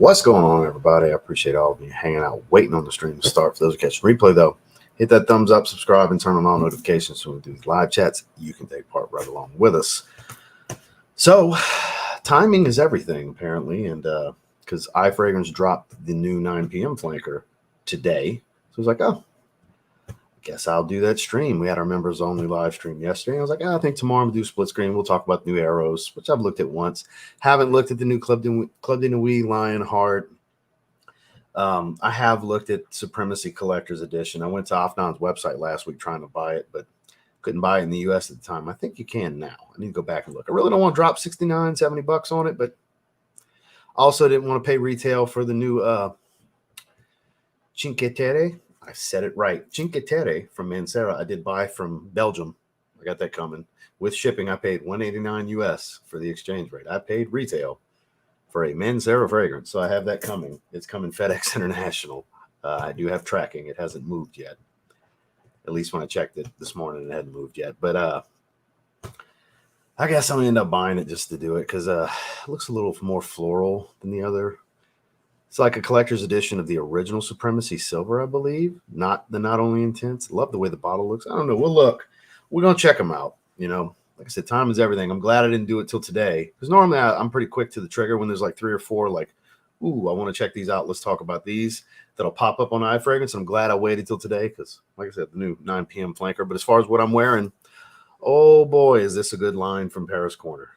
What's going on, everybody? I appreciate all of you hanging out, waiting on the stream to start. For those who catch the replay, though, hit that thumbs up, subscribe, and turn on all notifications so when we do these live chats, you can take part right along with us. So, timing is everything, apparently, and because iFragrance dropped the new 9 p.m. flanker today, so I was like, oh, I guess I'll do that stream. We had our members only live stream yesterday. I was like, I think tomorrow we'll do split screen. We'll talk about new Eros, which I've looked at once. Haven't looked at the new Club de Nuit Lionheart. I have looked at Supremacy Collector's Edition. I went to Afnan's website last week trying to buy it, but couldn't buy it in the U.S. at the time. I think you can now. I need to go back and look. I really don't want to drop 69, 70 bucks on it, but also didn't want to pay retail for the new Cinque Terre. I said it right. Cinque Terre from Mancera. I did buy from Belgium. I got that coming. With shipping, I paid $189 US for the exchange rate. I paid retail for a Mancera fragrance. So I have that coming. It's coming FedEx International. I do have tracking. It hasn't moved yet. At least when I checked it this morning, it hadn't moved yet. But I guess I'm going to end up buying it just to do it because it looks a little more floral than the other. It's like a collector's edition of the original Supremacy Silver, I believe. Not only intense. Love the way the bottle looks. I don't know. We'll look. We're going to check them out. You know, like I said, time is everything. I'm glad I didn't do it till today. Because normally I'm pretty quick to the trigger when there's like 3 or 4, like, ooh, I want to check these out. Let's talk about these. That'll pop up on iFragrance. I'm glad I waited till today because, like I said, the new 9 p.m. flanker. But as far as what I'm wearing, oh boy, is this a good line from Paris Corner.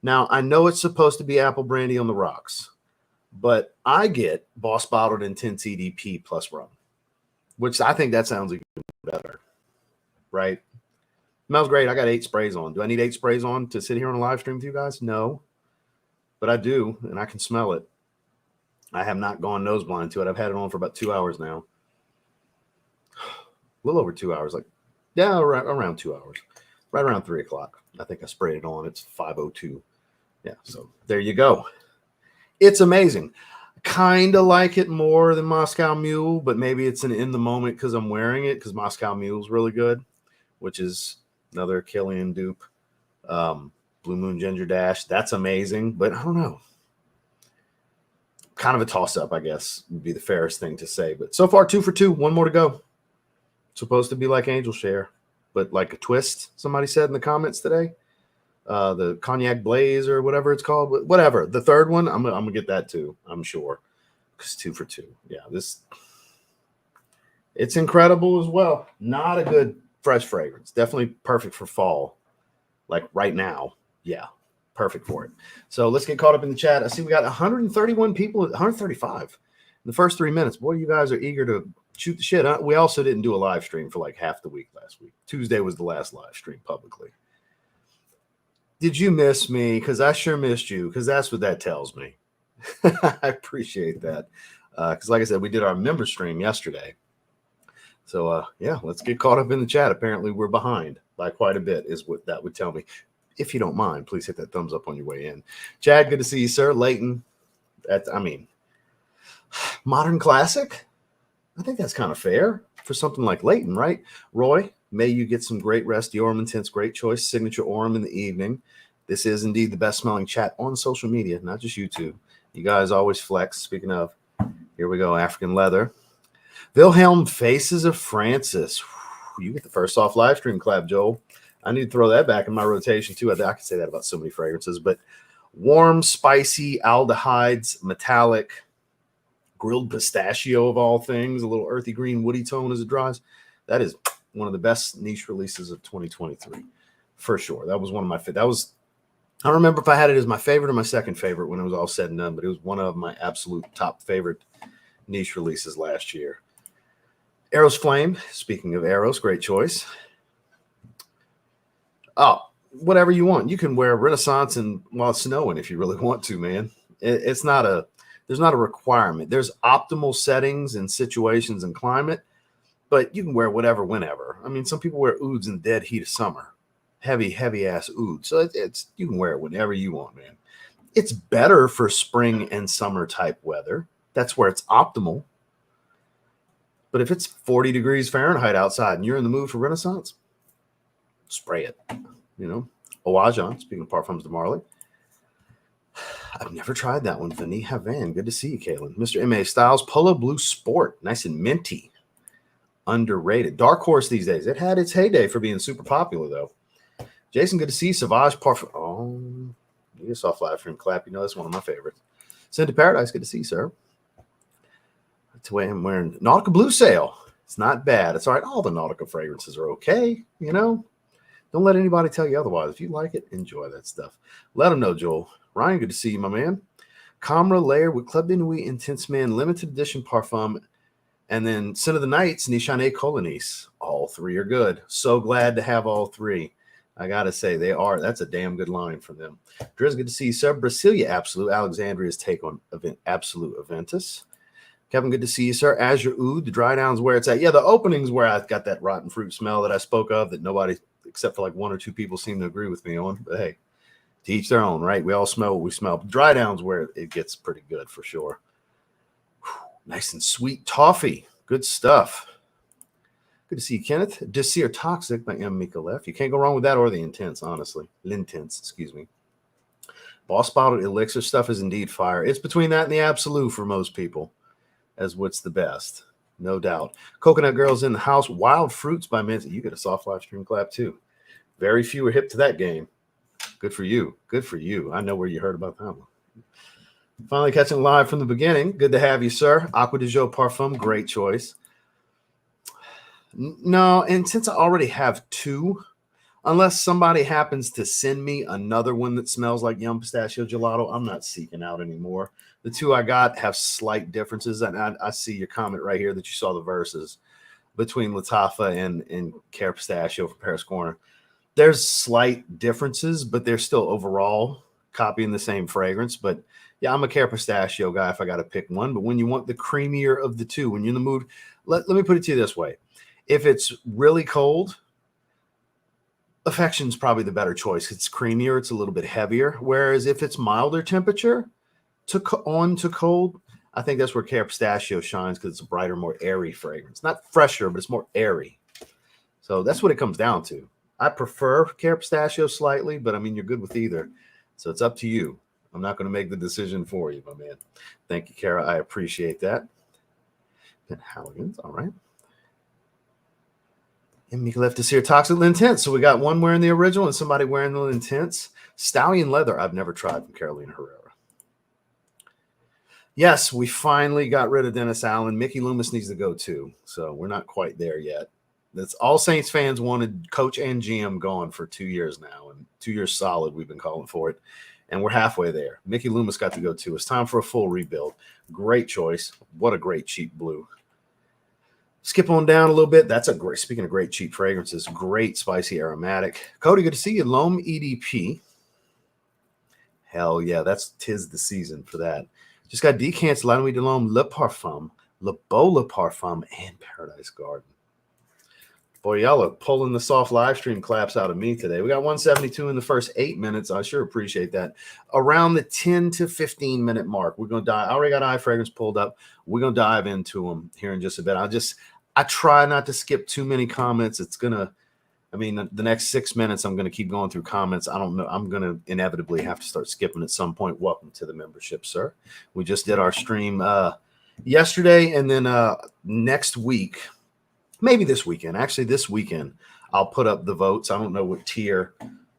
Now, I know it's supposed to be apple brandy on the rocks. But I get Boss Bottled Intense EDP plus rum, which I think that sounds even better, right? Smells great. I got 8 sprays on. Do I need 8 sprays on to sit here on a live stream with you guys? No, but I do, and I can smell it. I have not gone nose blind to it. I've had it on for about 2 hours now. A little over 2 hours, around 2 hours, right around 3 o'clock. I think I sprayed it on. It's 5:02. Yeah, so there you go. It's amazing. Kind of like it more than Moscow Mule, but maybe it's an in the moment because I'm wearing it because Moscow Mule is really good, which is another Killian dupe. Blue Moon Ginger Dash. That's amazing, but I don't know. Kind of a toss-up, I guess, would be the fairest thing to say. But so far, 2 for 2. 1 more to go. It's supposed to be like Angel Share, but like a twist, somebody said in the comments today. The Cognac Blaze or whatever it's called, whatever. The third one, I'm gonna get that too, I'm sure, because 2 for 2. Yeah, it's incredible as well. Not a good fresh fragrance. Definitely perfect for fall, like right now. Yeah, perfect for it. So let's get caught up in the chat. I see we got 131 people, 135 in the first 3 minutes. Boy, you guys are eager to shoot the shit. We also didn't do a live stream for like half the week last week. Tuesday was the last live stream publicly. Did you miss me? Because I sure missed you, because that's what that tells me. I appreciate that. Because like I said, we did our member stream yesterday. So, yeah, let's get caught up in the chat. Apparently, we're behind by quite a bit is what that would tell me. If you don't mind, please hit that thumbs up on your way in. Chad, good to see you, sir. Leighton, modern classic? I think that's kind of fair for something like Leighton, right? Roy, may you get some great rest. Orem Intense, great choice. Signature Orem in the evening. This is indeed the best smelling chat on social media, not just YouTube. You guys always flex. Speaking of, here we go. African Leather. Wilhelm Faces of Francis. You get the first off live stream clap, Joel. I need to throw that back in my rotation too. I can say that about so many fragrances, but warm, spicy aldehydes, metallic, grilled pistachio of all things, a little earthy green woody tone as it dries. That is one of the best niche releases of 2023 for sure. That was one of my favorites. I don't remember if I had it as my favorite or my second favorite when it was all said and done, but it was one of my absolute top favorite niche releases last year. Eros Flame. Speaking of Eros, great choice. Oh, whatever you want. You can wear Renaissance and while it's snowing if you really want to, man. There's not a requirement. There's optimal settings and situations and climate, but you can wear whatever whenever. I mean, some people wear ouds in the dead heat of summer. Heavy ass oud. So you can wear it whenever you want, man. It's better for spring and summer type weather. That's where it's optimal. But if it's 40 degrees Fahrenheit outside and you're in the mood for Renaissance, spray it. You know, Owajan, speaking of Parfums de Marly. I've never tried that one. Vanille Havan. Good to see you, Caitlin. Mr. M.A. Styles, Polo Blue Sport. Nice and minty. Underrated. Dark horse these days. It had its heyday for being super popular, though. Jason, good to see you. Savage Parfum. Oh, you saw Flat Stream Clap. You know, that's one of my favorites. Sent to Paradise. Good to see you, sir. That's the way I'm wearing Nautica Blue Sail. It's not bad. It's all right. All the Nautica fragrances are okay, you know. Don't let anybody tell you otherwise. If you like it, enjoy that stuff. Let them know, Joel. Ryan, good to see you, my man. Camera Layer with Club de Nuit Intense Man Limited Edition Parfum. And then Sin of the Nights, Nishane Colonis. All three are good. So glad to have all three. I got to say, they are. That's a damn good line from them. Driz, good to see you, sir. Brasilia Absolute, Alexandria's take on Absolute Aventus. Kevin, good to see you, sir. Azure Oud, the dry down's where it's at. Yeah, the opening's where I got that rotten fruit smell that I spoke of that nobody, except for like one or two people, seem to agree with me on. But hey, to each their own, right? We all smell what we smell. Dry down's where it gets pretty good for sure. Whew, nice and sweet toffee. Good stuff. Good to see you, Kenneth. Desir Toxic by M. Mikolev. You can't go wrong with that or the Intense, honestly. L'Intense, excuse me. Boss Bottled Elixir stuff is indeed fire. It's between that and the Absolute for most people as what's the best, no doubt. Coconut Girls in the House. Wild Fruits by Mint. You get a soft live stream clap too. Very few are hip to that game. Good for you. Good for you. I know where you heard about that one. Finally catching live from the beginning. Good to have you, sir. Aqua de Jo Parfum. Great choice. No, and since I already have two, unless somebody happens to send me another one that smells like Yum Pistachio Gelato, I'm not seeking out anymore. The two I got have slight differences, and I see your comment right here that you saw the verses between Latafa and Care Pistachio for Paris Corner. There's slight differences, but they're still overall copying the same fragrance. But yeah, I'm a Care Pistachio guy if I got to pick one. But when you want the creamier of the two, when you're in the mood, let me put it to you this way. If it's really cold, Affection's probably the better choice. It's creamier. It's a little bit heavier. Whereas if it's milder temperature to cold, I think that's where Care Pistachio shines because it's a brighter, more airy fragrance. Not fresher, but it's more airy. So that's what it comes down to. I prefer Care Pistachio slightly, but I mean, you're good with either. So it's up to you. I'm not going to make the decision for you, my man. Thank you, Kara. I appreciate that. And Halligan's, all right. And Mika left us here. Toxic Intense. So we got one wearing the original and somebody wearing the Intense. Stallion Leather. I've never tried from Carolina Herrera. Yes, we finally got rid of Dennis Allen. Mickey Loomis needs to go too. So we're not quite there yet. That's all Saints fans wanted coach and GM gone for 2 years now. And 2 years solid, we've been calling for it. And we're halfway there. Mickey Loomis got to go too. It's time for a full rebuild. Great choice. What a great cheap blue. Skip on down a little bit. That's a great, speaking of great cheap fragrances, great spicy aromatic. Cody, good to see you. L'Homme EDP. Hell yeah, tis the season for that. Just got decants La Nuit de l'Homme, Le Parfum, Le Beau Le Parfum, and Paradise Garden. Boy, y'all are pulling the soft live stream claps out of me today. We got 172 in the first 8 minutes. I sure appreciate that. Around the 10 to 15 minute mark, we're going to dive. I already got iFragrance pulled up. We're going to dive into them here in just a bit. I try not to skip too many comments. The next 6 minutes, I'm going to keep going through comments. I don't know. I'm going to inevitably have to start skipping at some point. Welcome to the membership, sir. We just did our stream yesterday, and then next week, maybe this weekend. Actually, this weekend, I'll put up the votes. I don't know what tier,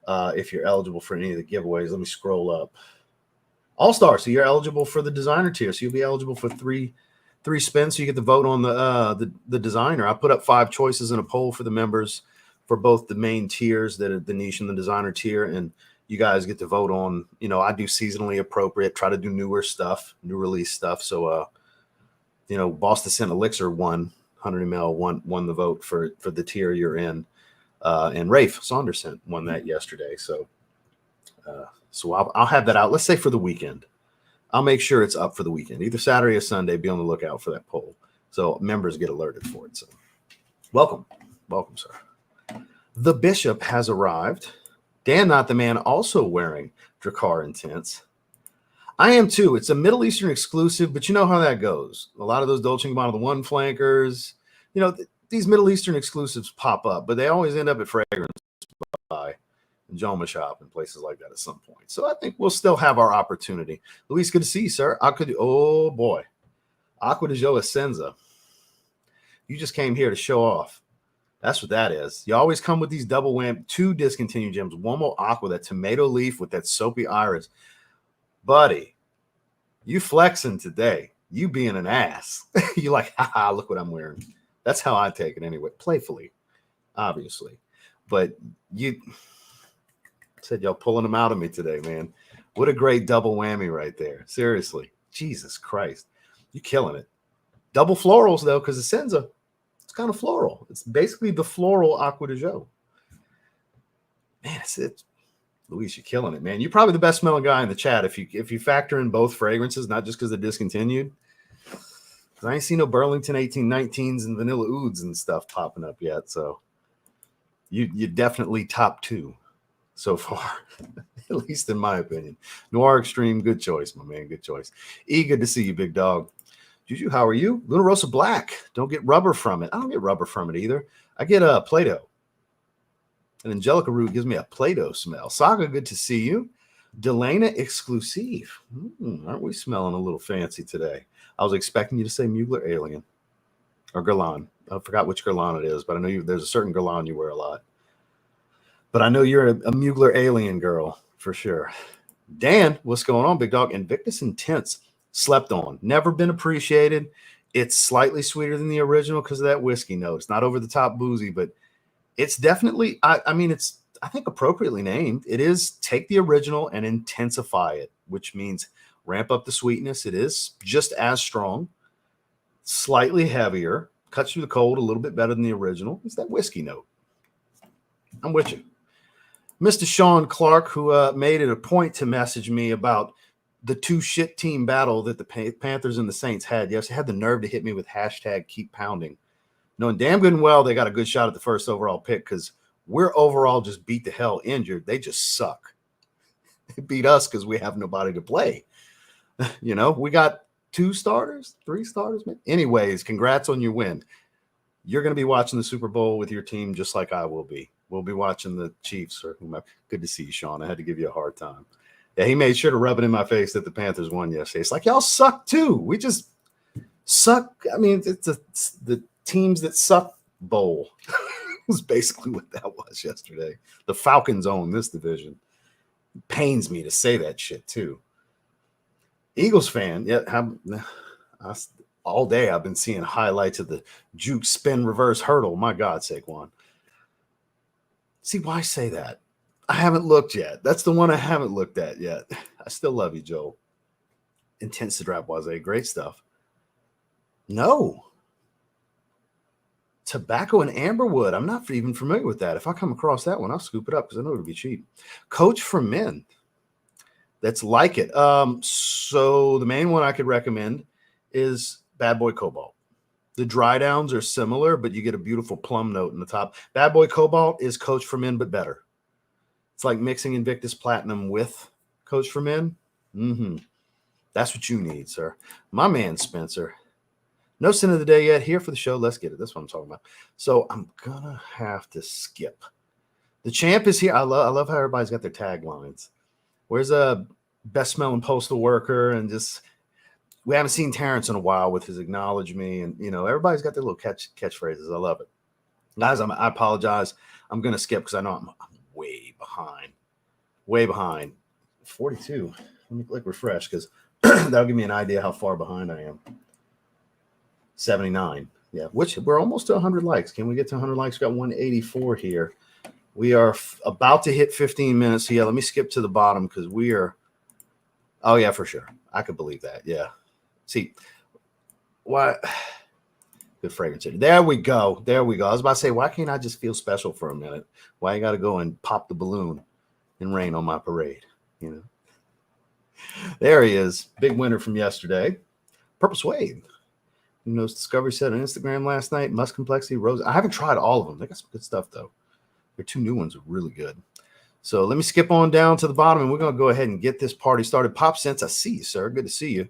if you're eligible for any of the giveaways. Let me scroll up. All-Star, so you're eligible for the designer tier. So you'll be eligible for three spins, so you get to vote on the designer. I put up 5 choices in a poll for the members for both the main tiers, the niche and the designer tier, and you guys get to vote on, I do seasonally appropriate, try to do newer stuff, new release stuff. So, Boston Scent Elixir won 100 ml, won the vote for the tier you're in, and Rafe Saunderson won that yesterday. So I'll have that out. Let's say for the weekend. I'll make sure it's up for the weekend, either Saturday or Sunday. Be on the lookout for that poll, so members get alerted for it. So, welcome, sir. The Bishop has arrived. Dan, not the man, also wearing Drakkar Intense. I am too. It's a Middle Eastern exclusive, but you know how that goes. A lot of those Dolce & Gabbana, the one flankers, these Middle Eastern exclusives pop up, but they always end up at Fragrance Buy. Joma shop and places like that at some point. So I think we'll still have our opportunity. Luis, good to see you, sir. Oh boy. Aqua de Joe Essenza. You just came here to show off. That's what that is. You always come with these double wham, 2 discontinued gems, one more aqua, that tomato leaf with that soapy iris. Buddy, you flexing today. You being an ass. You like, haha, look what I'm wearing. That's how I take it anyway. Playfully, obviously. But you said y'all pulling them out of me today, man. What a great double whammy right there. Seriously. Jesus Christ. You killing it. Double florals, though, because the Senza, it's kind of floral. It's basically the floral Aqua de Joe. Man, it's it. Luis, you're killing it, man. You're probably the best smelling guy in the chat if you factor in both fragrances, not just because they're discontinued. I ain't seen no Burlington 1819s and Vanilla Ouds and stuff popping up yet. So you're definitely top 2 so far, at least in my opinion. Noir Extreme, good choice, my man. Good choice. E, good to see you, big dog. Juju, how are you? Luna Rosa Black. Don't get rubber from it. I don't get rubber from it either. I get a Play-Doh. And Angelica Root gives me a Play-Doh smell. Saga, good to see you. Delana Exclusive. Aren't we smelling a little fancy today? I was expecting you to say Mugler Alien or Guerlain. I forgot which Guerlain it is, but I know there's a certain Guerlain you wear a lot. But I know you're a Mugler Alien girl for sure. Dan, what's going on, big dog? Invictus Intense, slept on. Never been appreciated. It's slightly sweeter than the original because of that whiskey note. It's not over the top boozy, but it's definitely, I mean, it's, I think, appropriately named. It is take the original and intensify it, which means ramp up the sweetness. It is just as strong, slightly heavier, cuts through the cold a little bit better than the original. It's that whiskey note. I'm with you. Mr. Sean Clark, who made it a point to message me about the 2 shit team battle that the Panthers and the Saints had. Yes, they had the nerve to hit me with hashtag keep pounding. Knowing damn good and well they got a good shot at the first overall pick because we're overall just beat the hell injured. They just suck. They beat us because we have nobody to play. You know, we got 2 starters, 3 starters. Man. Anyways, congrats on your win. You're going to be watching the Super Bowl with your team just like I will be. We'll be watching the Chiefs or whomever. Good to see you, Sean. I had to give you a hard time. Yeah, he made sure to rub it in my face that the Panthers won yesterday. It's like, y'all suck too. We just suck. I mean, it's the teams that suck bowl was basically what that was yesterday. The Falcons own this division. It pains me to say that shit too. Eagles fan, yeah, all day I've been seeing highlights of the juke spin reverse hurdle. My God, Saquon. See, why say that? I haven't looked yet. That's the one I haven't looked at yet. I still love you, Joel. Intense to Drop was great stuff. No. Tobacco and amberwood. I'm not even familiar with that. If I come across that one, I'll scoop it up because I know it'll be cheap. Coach for Men. That's like it. So the main one I could recommend is Bad Boy Cobalt. The dry downs are similar, but you get a beautiful plum note in the top. Bad Boy Cobalt is Coach for Men, but better. It's like mixing Invictus Platinum with Coach for Men. That's what you need, sir. My man, Spencer. No sin of the day yet. Here for the show. Let's get it. That's what I'm talking about. So I'm going to have to skip. The champ is here. I love how everybody's got their taglines. Where's a best smelling postal worker? And just, we haven't seen Terrence in a while with his acknowledge me. And, you know, everybody's got their little catchphrases. I love it. Guys, I apologize. I'm going to skip because I know I'm way behind. Way behind. 42. Let me click refresh because that'll give me an idea how far behind I am. 79. Yeah, which we're almost to 100 likes. Can we get to 100 likes? We got 184 here. We are about to hit 15 minutes. So yeah, let me skip to the bottom because we are. Oh, yeah, for sure. I could believe that. Yeah. See, why? Good fragrance. There we go. There we go. I was about to say, why can't I just feel special for a minute? Why you got to go and pop the balloon and rain on my parade? You know, there he is. Big winner from yesterday. Purple Suede. You know, Discovery said on Instagram last night, Musk Complexity, Rose. I haven't tried all of them. They got some good stuff, though. Their 2 new ones are really good. So let me skip on down to the bottom, and we're going to go ahead and get this party started. Pop Sense, I see you, sir. Good to see you.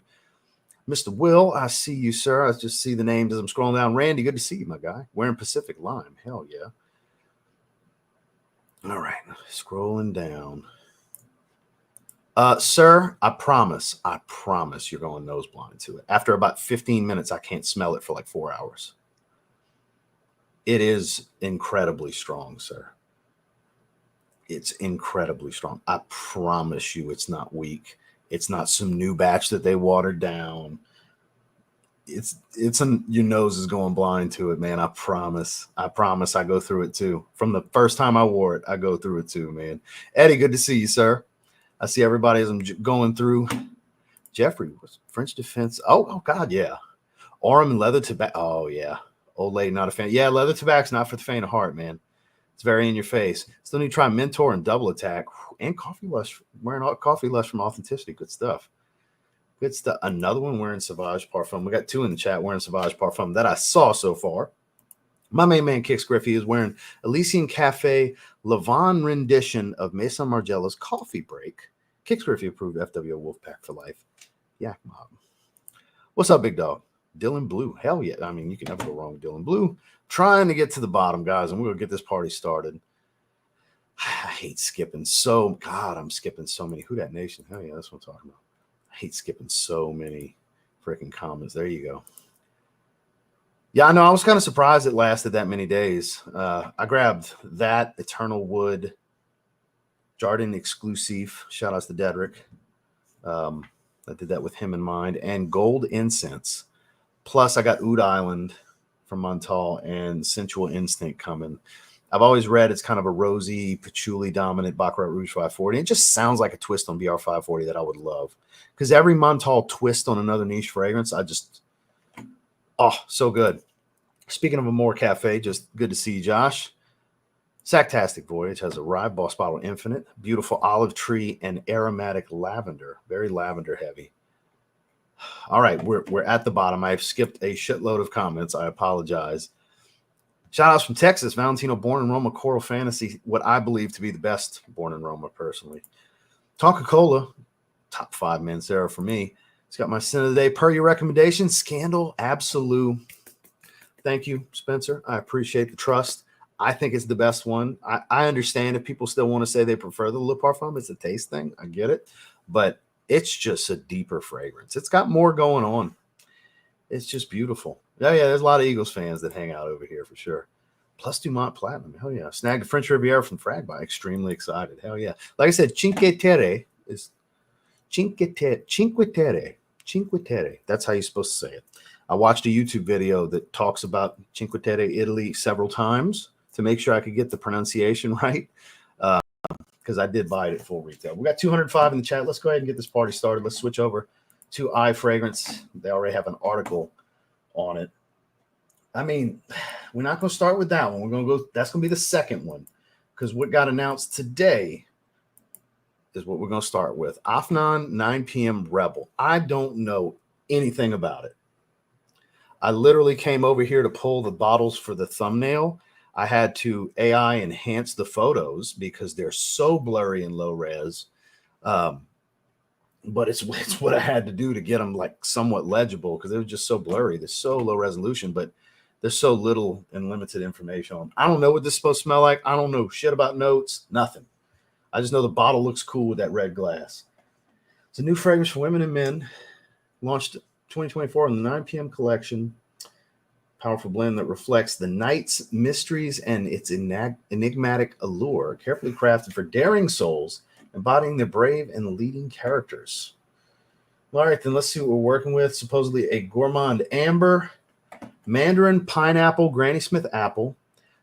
Mr. Will, I see you, sir. I just see the names as I'm scrolling down. Randy, good to see you, my guy. Wearing Pacific Lime. Hell yeah. All right, scrolling down. Sir, I promise you're going nose blind to it. After about 15 minutes, I can't smell it for like 4 hours. It is incredibly strong, sir. It's incredibly strong. I promise you it's not weak. It's not some new batch that they watered down. Your nose is going blind to it, man. I promise I go through it too. From the first time I wore it, I go through it too, man. Eddie, good to see you, sir. I see everybody as I'm going through. Jeffrey, French defense. Oh God, yeah. Orem and leather tobacco. Oh yeah. Old lady, not a fan. Yeah, leather tobacco's not for the faint of heart, man. It's very in your face. Still need to try Mentor and Double Attack and Coffee Lush. Wearing Coffee Lush from Authenticity. Good stuff. Good stuff. Another one wearing Sauvage Parfum. We got two in the chat wearing Sauvage Parfum that I saw so far. My main man, Kix Griffey, is wearing Elysian Cafe Lavon rendition of Mason Margiela's Coffee Break. Kix Griffey approved FWO Wolfpack for life. Yak Mob. What's up, big dog? Dylan Blue. Hell yeah. I mean, you can never go wrong with Dylan Blue. Trying to get to the bottom, guys, and we're going to get this party started. I hate skipping I'm skipping so many. Who Dat Nation? Hell yeah, that's what I'm talking about. I hate skipping so many freaking comments. There you go. Yeah, I know. I was kind of surprised it lasted that many days. I grabbed that Eternal Wood Jardin exclusive. Shout outs to Dedrick. I did that with him in mind. And Gold Incense. Plus, I got Oud Island from Montal and Sensual Instinct coming. I've always read it's kind of a rosy, patchouli dominant Baccarat Rouge 540. It just sounds like a twist on BR 540 that I would love. Because every Montal twist on another niche fragrance, so good. Speaking of Amore Cafe, just good to see you, Josh. Sacktastic Voyage has arrived. Boss Bottle Infinite. Beautiful olive tree and aromatic lavender. Very lavender heavy. All right, we're at the bottom. I've skipped a shitload of comments. I apologize. Shout outs from Texas. Valentino Born in Roma Coral Fantasy. What I believe to be the best Born in Roma, personally. Tonka-Cola. Top 5 Mancera for me. It's got my sin of the day. Per your recommendation, Scandal Absolute. Thank you, Spencer. I appreciate the trust. I think it's the best one. I understand if people still want to say they prefer the Le Parfum. It's a taste thing. I get it. But it's just a deeper fragrance. It's got more going on. It's just beautiful. Yeah, there's a lot of Eagles fans that hang out over here for sure. Plus Dumont Platinum. Hell yeah. Snagged the French Riviera from Fragby. Extremely excited. Hell yeah. Like I said, Cinque Terre is Cinque Terre. That's how you're supposed to say it. I watched a YouTube video that talks about Cinque Terre, Italy several times to make sure I could get the pronunciation right. Because I did buy it at full retail. We got 205 in the chat. Let's go ahead and get this party started. Let's switch over to iFragrance. They already have an article on it. I mean, we're not going to start with that one. We're going to go. That's going to be the second one, because what got announced today is what we're going to start with. Afnan 9pm Rebel. I don't know anything about it. I literally came over here to pull the bottles for the thumbnail. I had to AI enhance the photos because they're so blurry and low res. But it's what I had to do to get them like somewhat legible, because they were just so blurry. They're so low resolution, but there's so little and limited information on them. I don't know what this is supposed to smell like. I don't know shit about notes, nothing. I just know the bottle looks cool with that red glass. It's a new fragrance for women and men, launched 2024 in the 9pm collection. Powerful blend that reflects the night's mysteries and its enigmatic allure, carefully crafted for daring souls, embodying the brave and leading characters. All right, then let's see what we're working with. Supposedly a gourmand amber, mandarin pineapple, Granny Smith apple,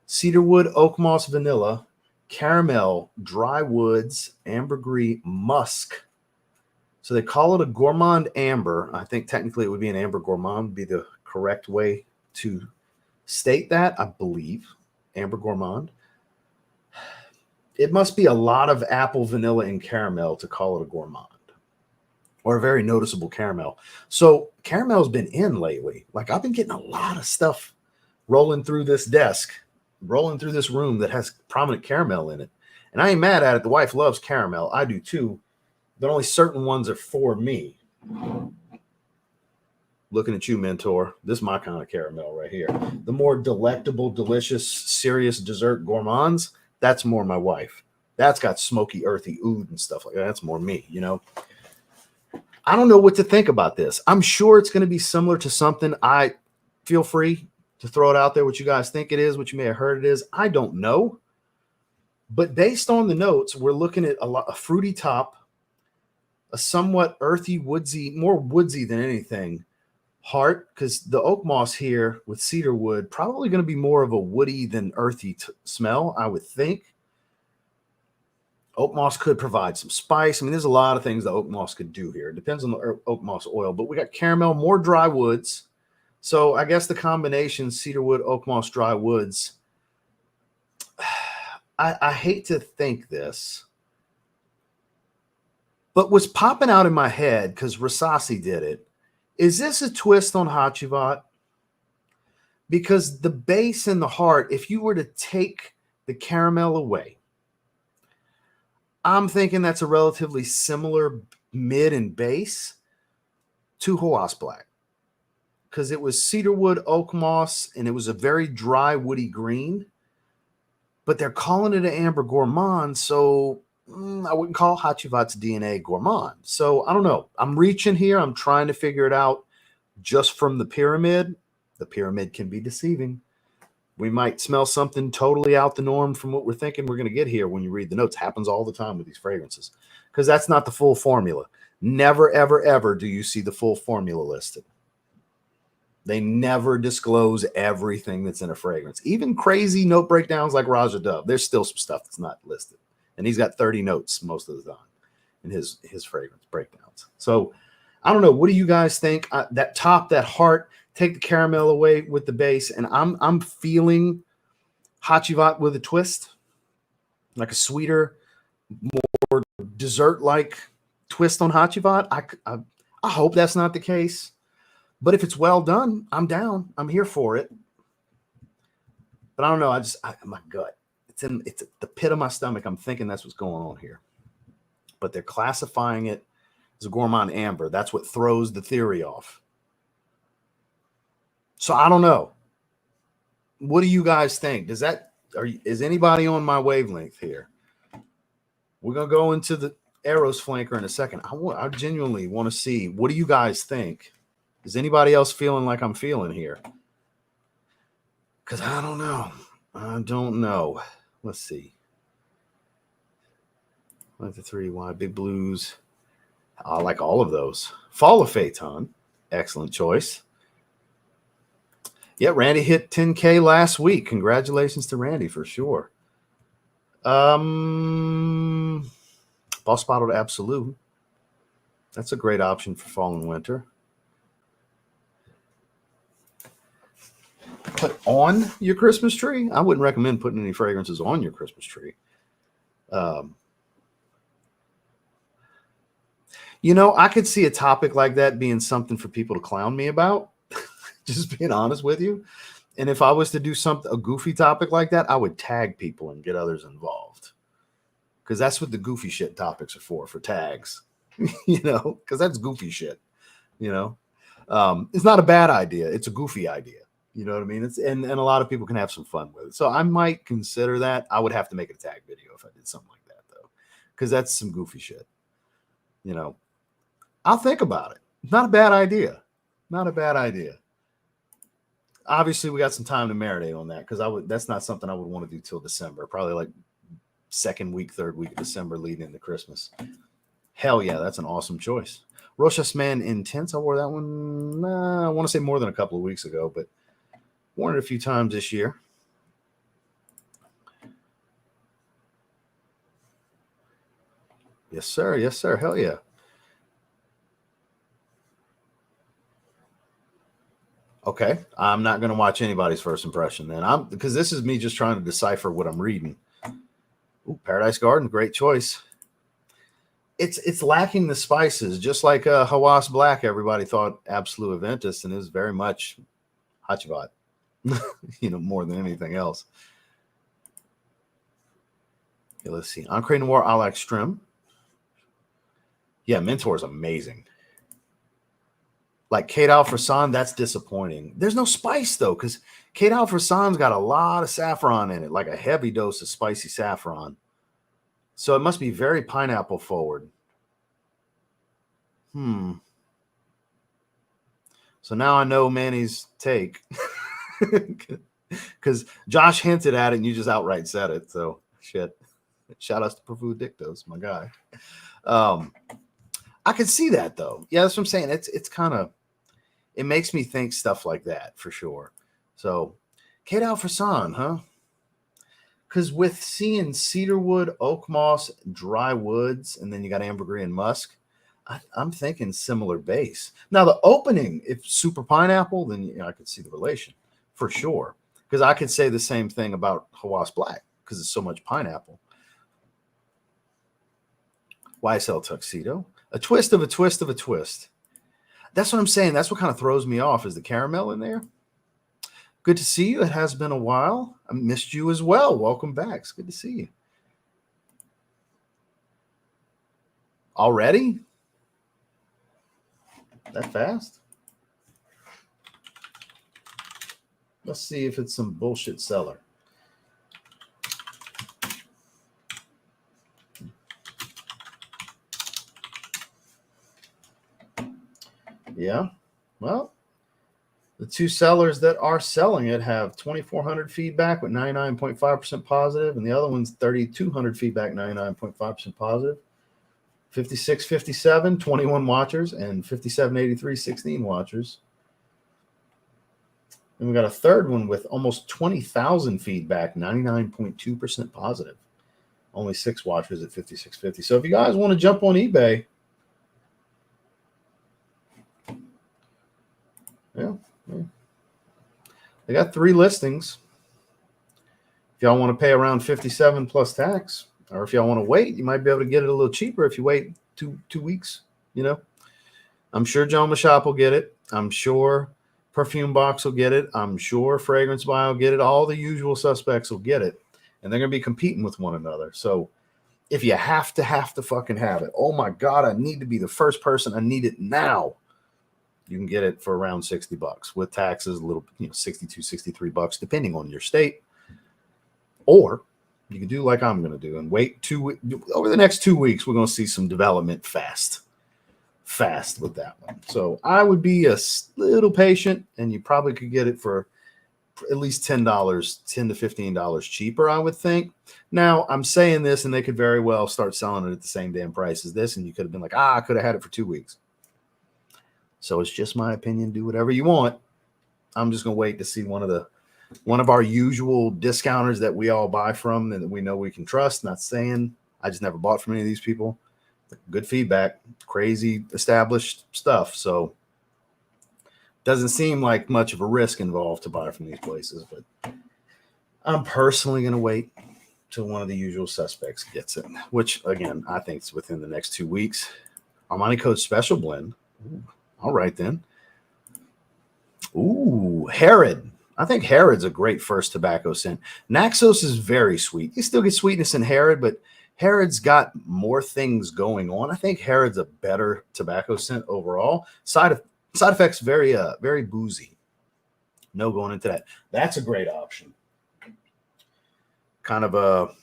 cedarwood oak moss vanilla, caramel, dry woods, ambergris, musk. So they call it a gourmand amber. I think technically it would be an amber gourmand, would be the correct way to state that, I believe. Amber gourmand. It must be a lot of apple, vanilla, and caramel to call it a gourmand, or a very noticeable caramel. So caramel's been in lately. Like, I've been getting a lot of stuff rolling through this desk, rolling through this room that has prominent caramel in it. And I ain't mad at it. The wife loves caramel. I do too. But only certain ones are for me. Looking at you, Mentor. This is my kind of caramel right here. The more delectable, delicious, serious dessert gourmands, That's more my wife. That's got smoky, earthy oud and stuff like that. That's more me, you know. I don't know what to think about this. I'm sure it's going to be similar to something. I feel free to throw it out there, what you guys think it is, what you may have heard it is. I don't know. But based on the notes, we're looking at a fruity top, a somewhat earthy, woodsy, more woodsy than anything, heart, because the oak moss here with cedar wood probably going to be more of a woody than earthy smell, I would think. Oak moss could provide some spice. I mean, there's a lot of things the oak moss could do here. It depends on the oak moss oil, but we got caramel, more dry woods. So I guess the combination cedar wood, oak moss, dry woods. I hate to think this, but what's popping out in my head, because Versace did it, is this a twist on Hachivat? Because the base and the heart, if you were to take the caramel away, I'm thinking that's a relatively similar mid and base to Hawas Black, because it was cedarwood, oak moss, and it was a very dry, woody green. But they're calling it an amber gourmand, so I wouldn't call Hachivat's DNA gourmand. So I don't know. I'm reaching here. I'm trying to figure it out just from the pyramid. The pyramid can be deceiving. We might smell something totally out the norm from what we're thinking we're going to get here when you read the notes. Happens all the time with these fragrances, because that's not the full formula. Never, ever, ever do you see the full formula listed. They never disclose everything that's in a fragrance. Even crazy note breakdowns like Raja Dove, there's still some stuff that's not listed. And he's got 30 notes most of the time in his fragrance breakdowns. So I don't know. What do you guys think? That top, that heart, take the caramel away with the base, and I'm feeling Hachivat with a twist, like a sweeter, more dessert-like twist on Hachivat. I hope that's not the case. But if it's well done, I'm down. I'm here for it. But I don't know. My gut. It's at the pit of my stomach. I'm thinking that's what's going on here. But they're classifying it as a gourmand amber. That's what throws the theory off. So I don't know. What do you guys think? Is anybody on my wavelength here? We're gonna go into the Eros flanker in a second. I genuinely want to see, what do you guys think? Is anybody else feeling like I'm feeling here? Because I don't know. I don't know. Let's see. Like the 3 wide big blues. I like all of those. Fall of Phaeton. Excellent choice. Yeah, Randy hit 10K last week. Congratulations to Randy for sure. Boss Bottled Absolute. That's a great option for fall and winter. Put on your Christmas tree. I wouldn't recommend putting any fragrances on your Christmas tree. You know, I could see a topic like that being something for people to clown me about. Just being honest with you. And if I was to do a goofy topic like that, I would tag people and get others involved. Because that's what the goofy shit topics are for tags. You know, because that's goofy shit. You know, it's not a bad idea. It's a goofy idea. You know what I mean? And a lot of people can have some fun with it. So I might consider that. I would have to make a tag video if I did something like that, though, because that's some goofy shit. You know, I'll think about it. Not a bad idea. Not a bad idea. Obviously, we got some time to marinate on that, because that's not something I would want to do till December. Probably like second week, third week of December, leading into Christmas. Hell yeah, that's an awesome choice. Rosh Hashanah Intense. I wore that one. I want to say more than a couple of weeks ago, but worn it a few times this year. Yes, sir. Yes, sir. Hell yeah. Okay. I'm not going to watch anybody's first impression then. Because this is me just trying to decipher what I'm reading. Ooh, Paradise Garden, great choice. It's lacking the spices, just like Hawas Black. Everybody thought Absolute Aventus, and is very much Hachivat. You know, more than anything else. Okay, let's see. Ancre Noir a l'Extreme. Yeah, Mentor is amazing. Like Kate Alfresan, that's disappointing. There's no spice though, because Kate Alfresan's got a lot of saffron in it, like a heavy dose of spicy saffron. So it must be very pineapple forward. So now I know Manny's take. Because Josh hinted at it and you just outright said it. So shit. Shout outs to Perfu Dictos, my guy. I can see that though. Yeah, that's what I'm saying. It's kind of, it makes me think stuff like that for sure. So Kate Alfresan, huh? Because with seeing cedarwood, oak moss, dry woods, and then you got ambergris and musk, I'm thinking similar base. Now the opening, if super pineapple, then you know, I could see the relation for sure. Because I could say the same thing about Hawas Black because it's so much pineapple. YSL Tuxedo, a twist of a twist of a twist. That's what I'm saying. That's what kind of throws me off is the caramel in there. Good to see you. It has been a while. I missed you as well. Welcome back. It's good to see you. Already? That fast? Let's see if it's some bullshit seller. Yeah. Well, the two sellers that are selling it have 2,400 feedback with 99.5% positive, and the other one's 3,200 feedback, 99.5% positive. 5657, 21 watchers, and 5783, 16 watchers. And we got a third one with almost 20,000 feedback, 99.2% positive. Only 6 watchers at 5650. So if you guys want to jump on eBay, yeah. They got 3 listings. If y'all want to pay around 57 plus tax, or if y'all want to wait, you might be able to get it a little cheaper if you wait two weeks. You know, I'm sure John Mashop will get it. I'm sure Perfume Box will get it. I'm sure Fragrance Buy will get it. All the usual suspects will get it, and they're going to be competing with one another. So if you have to fucking have it, oh my God, I need to be the first person. I need it now. You can get it for around $60 with taxes, a little, 62, $63, depending on your state. Or you can do like I'm going to do and wait over the next 2 weeks. We're going to see some development fast with that one. So I would be a little patient, and you probably could get it for at least $10 to $15 cheaper, I would think. Now I'm saying this, and they could very well start selling it at the same damn price as this, and you could have been like, I could have had it for 2 weeks. So it's just my opinion. Do whatever you want. I'm just going to wait to see one of our usual discounters that we all buy from and that we know we can trust. Not saying I just never bought from any of these people. Good feedback, crazy established stuff. So doesn't seem like much of a risk involved to buy from these places, but I'm personally going to wait till one of the usual suspects gets it, which again, I think is within the next 2 weeks. Armani Code Special Blend. Ooh, all right then. Ooh, Herod. I think Herod's a great first tobacco scent. Naxos is very sweet. You still get sweetness in Herod, but Herod's got more things going on. I think Herod's a better tobacco scent overall. Side effects very boozy. No going into that. That's a great option. Kind of a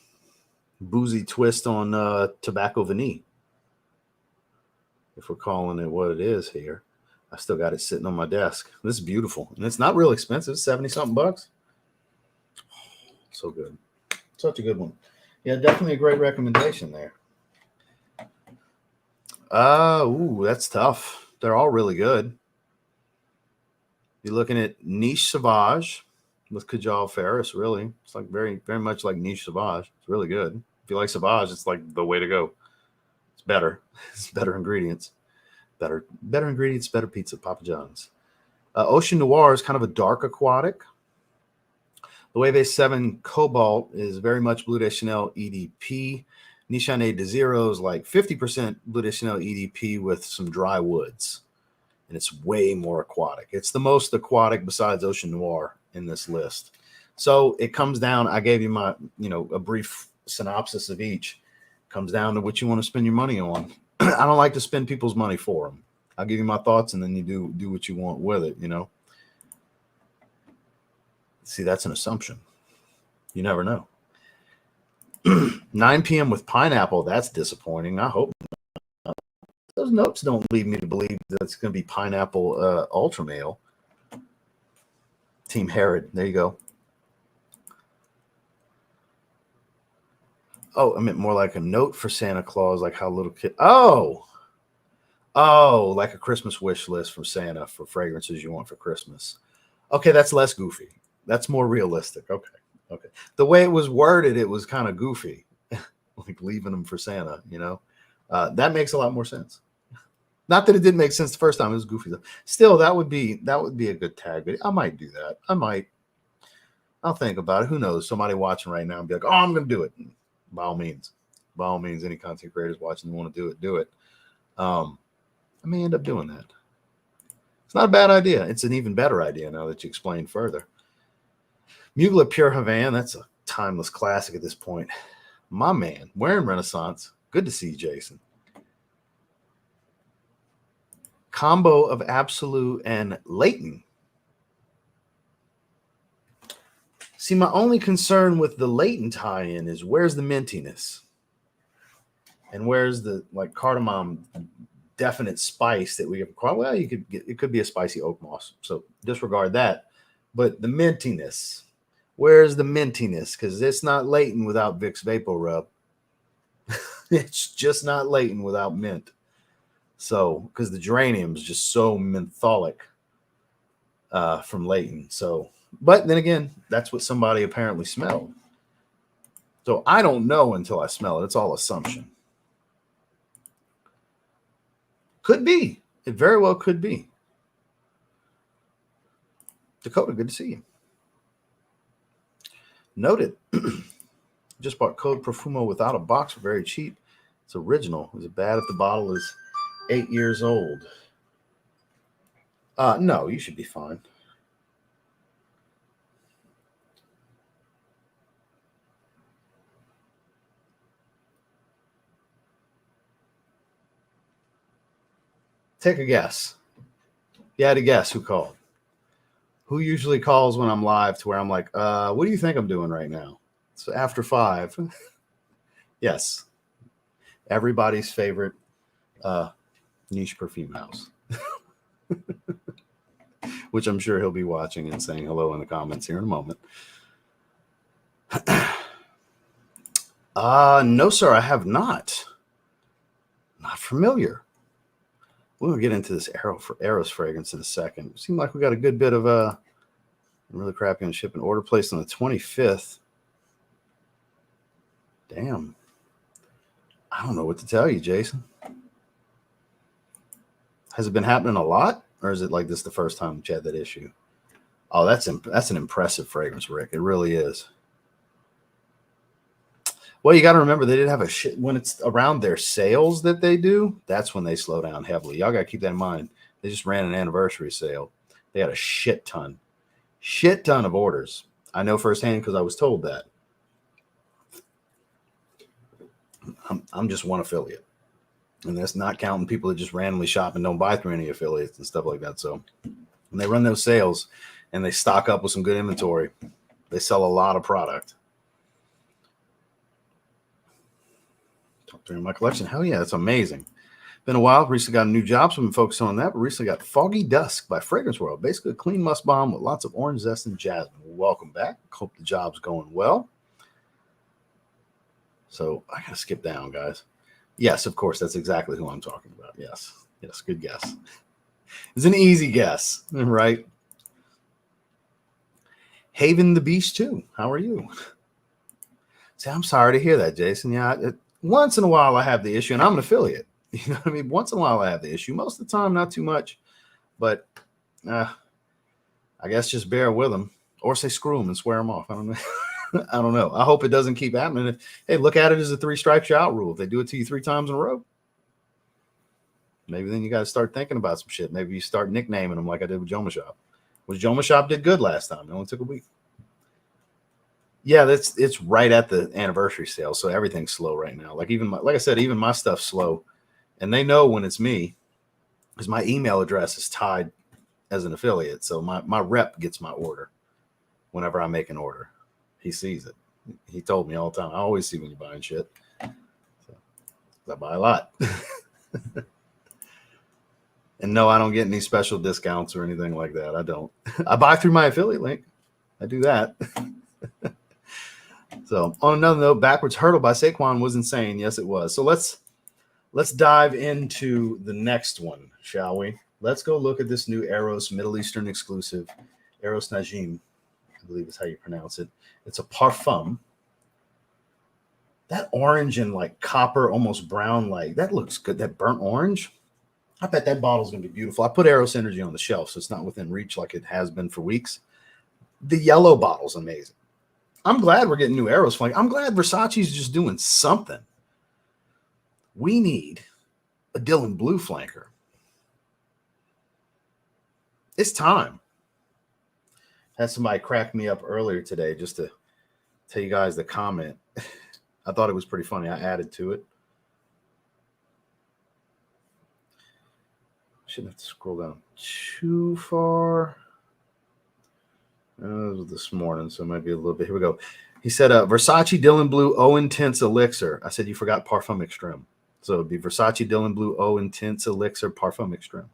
boozy twist on tobacco vanille, if we're calling it what it is here. I still got it sitting on my desk. This is beautiful. And it's not real expensive. 70-something bucks. So good. Such a good one. Yeah, definitely a great recommendation there. Ooh, that's tough. They're all really good. You're looking at Niche Sauvage with Kajal Ferris, really. It's like very, very much like Niche Sauvage. It's really good. If you like Sauvage, it's like the way to go. It's better. It's better ingredients. Better ingredients, better pizza, Papa John's. Ocean Noir is kind of a dark aquatic. The Wave 7 Cobalt is very much Bleu de Chanel EDP. Nishane de Zero is like 50% Bleu de Chanel EDP with some dry woods. And it's way more aquatic. It's the most aquatic besides Ocean Noir in this list. So it comes down, I gave you my, a brief synopsis of each. Comes down to what you want to spend your money on. I don't like to spend people's money for them. I'll give you my thoughts, and then you do what you want with it, you know. See, that's an assumption. You never know. 9 p.m. with pineapple. That's disappointing. I hope not. Those notes don't lead me to believe that it's going to be pineapple ultra male. Team Herod. There you go. Oh, I meant more like a note for Santa Claus, like how little kid. Oh, like a Christmas wish list from Santa for fragrances you want for Christmas. Okay, that's less goofy. That's more realistic. Okay. The way it was worded, it was kind of goofy, like leaving them for Santa. You know, that makes a lot more sense. Not that it didn't make sense the first time. It was goofy though. Still, that would be a good tag. I might do that. I'll think about it. Who knows? Somebody watching right now and be like, "Oh, I'm going to do it." By all means, any content creators watching want to do it. I may end up doing that. It's not a bad idea. It's an even better idea now that you explain further. Mugler Pure Havana, that's a timeless classic at this point. My man, wearing Renaissance. Good to see you, Jason. Combo of Absolute and Leighton. See, my only concern with the Leighton tie-in is where's the mintiness? And where's the like cardamom definite spice that we have? Well, you could get, it could be a spicy oak moss, so disregard that. But the mintiness, where's the mintiness? Because it's not Leighton without Vicks Vapor Rub. It's just not Leighton without mint. So, because the geranium is just so mentholic from Leighton. So, but then again, that's what somebody apparently smelled. So I don't know until I smell it. It's all assumption. Could be. It very well could be. Dakota, good to see you. Noted. Just bought Code Profumo without a box for very cheap. It's original. Is it bad if the bottle is 8 years old? No, you should be fine. Take a guess. You had to guess who called. Who usually calls when I'm live to where I'm like, what do you think I'm doing right now? It's after 5. Yes. Everybody's favorite niche perfume house. Which I'm sure he'll be watching and saying hello in the comments here in a moment. No, sir, I have not. Not familiar. We'll get into this Eros fragrance in a second. It seemed like we got a good bit of really crappy on shipping. Order placed on the 25th. Damn. I don't know what to tell you, Jason. Has it been happening a lot? Or is it like this the first time you had that issue? Oh, that's an impressive fragrance, Rick. It really is. Well, you got to remember they did have a shit when it's around their sales that they do. That's when they slow down heavily. Y'all got to keep that in mind. They just ran an anniversary sale. They had a shit ton of orders. I know firsthand because I was told that. I'm just one affiliate, and that's not counting people that just randomly shop and don't buy through any affiliates and stuff like that. So when they run those sales and they stock up with some good inventory, they sell a lot of product. During my collection, hell yeah, it's amazing. Been a while. Recently got a new job, so I've been focusing on that. But recently got Foggy Dusk by Fragrance World, basically a clean musk bomb with lots of orange zest and jasmine. Welcome back. Hope the job's going well. So I gotta skip down, guys. Yes, of course, that's exactly who I'm talking about. Yes, good guess. It's an easy guess, right? Haven the Beast too. How are you? See, I'm sorry to hear that, Jason. Yeah. Once in a while I have the issue, and I'm an affiliate. You know what I mean? Once in a while I have the issue. Most of the time, not too much. But I guess just bear with them. Or say screw them and swear them off. I don't know. I don't know. I hope it doesn't keep happening. Hey, look at it as a 3 strikes you out rule. If they do it to you 3 times in a row, maybe then you got to start thinking about some shit. Maybe you start nicknaming them like I did with Joma Shop. Which Joma Shop did good last time. It only took a week. Yeah, it's right at the anniversary sale, so everything's slow right now. Like I said, even my stuff's slow, and they know when it's me. because my email address is tied as an affiliate. So my rep gets my order whenever I make an order. He sees it. He told me all the time, I always see when you're buying shit. So I buy a lot. And no, I don't get any special discounts or anything like that. I don't. I buy through my affiliate link. I do that. So on another note, Backwards Hurdle by Saquon was insane. Yes, it was. So let's dive into the next one, shall we? Let's go look at this new Eros Middle Eastern exclusive, Eros Najim, I believe is how you pronounce it. It's a parfum. That orange and like copper, almost brown, like that looks good. That burnt orange. I bet that bottle's going to be beautiful. I put Eros Energy on the shelf, so it's not within reach like it has been for weeks. The yellow bottle's amazing. I'm glad we're getting new Eros flank. I'm glad Versace's just doing something. We need a Dylan Blue flanker. It's time. Had somebody crack me up earlier today just to tell you guys the comment. I thought it was pretty funny. I added to it. Shouldn't have to scroll down too far. It was this morning, so it might be a little bit. Here we go. He said, Versace Dylan Blue Eau Intense Elixir. I said, you forgot Parfum Extreme. So it'd be Versace Dylan Blue Eau Intense Elixir Parfum Extreme.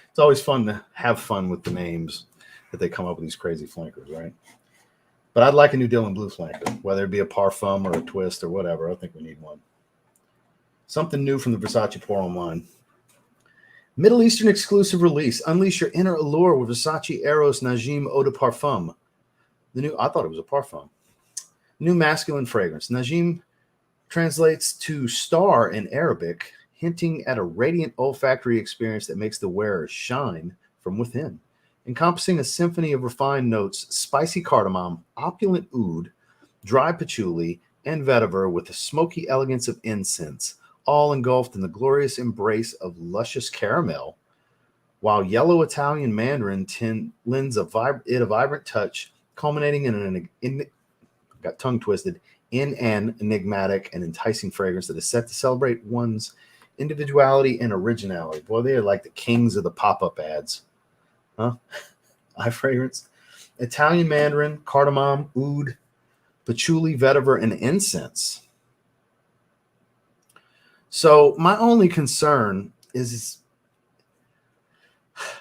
It's always fun to have fun with the names that they come up with these crazy flankers, right? But I'd like a new Dylan Blue flanker, whether it be a Parfum or a Twist or whatever. I think we need one. Something new from the Versace Pour Homme line. Middle Eastern exclusive release. Unleash your inner allure with Versace Eros Najim Eau de Parfum. I thought it was a parfum. New masculine fragrance. Najim translates to star in Arabic, hinting at a radiant olfactory experience that makes the wearer shine from within. Encompassing a symphony of refined notes, spicy cardamom, opulent oud, dry patchouli, and vetiver with the smoky elegance of incense, all engulfed in the glorious embrace of luscious caramel, while yellow Italian mandarin lends a vibrant touch, culminating in got tongue twisted, in an enigmatic and enticing fragrance that is set to celebrate one's individuality and originality. Boy, they are like the kings of the pop-up ads. Huh? iFragrance. Italian mandarin, cardamom, oud, patchouli, vetiver, and incense. So my only concern is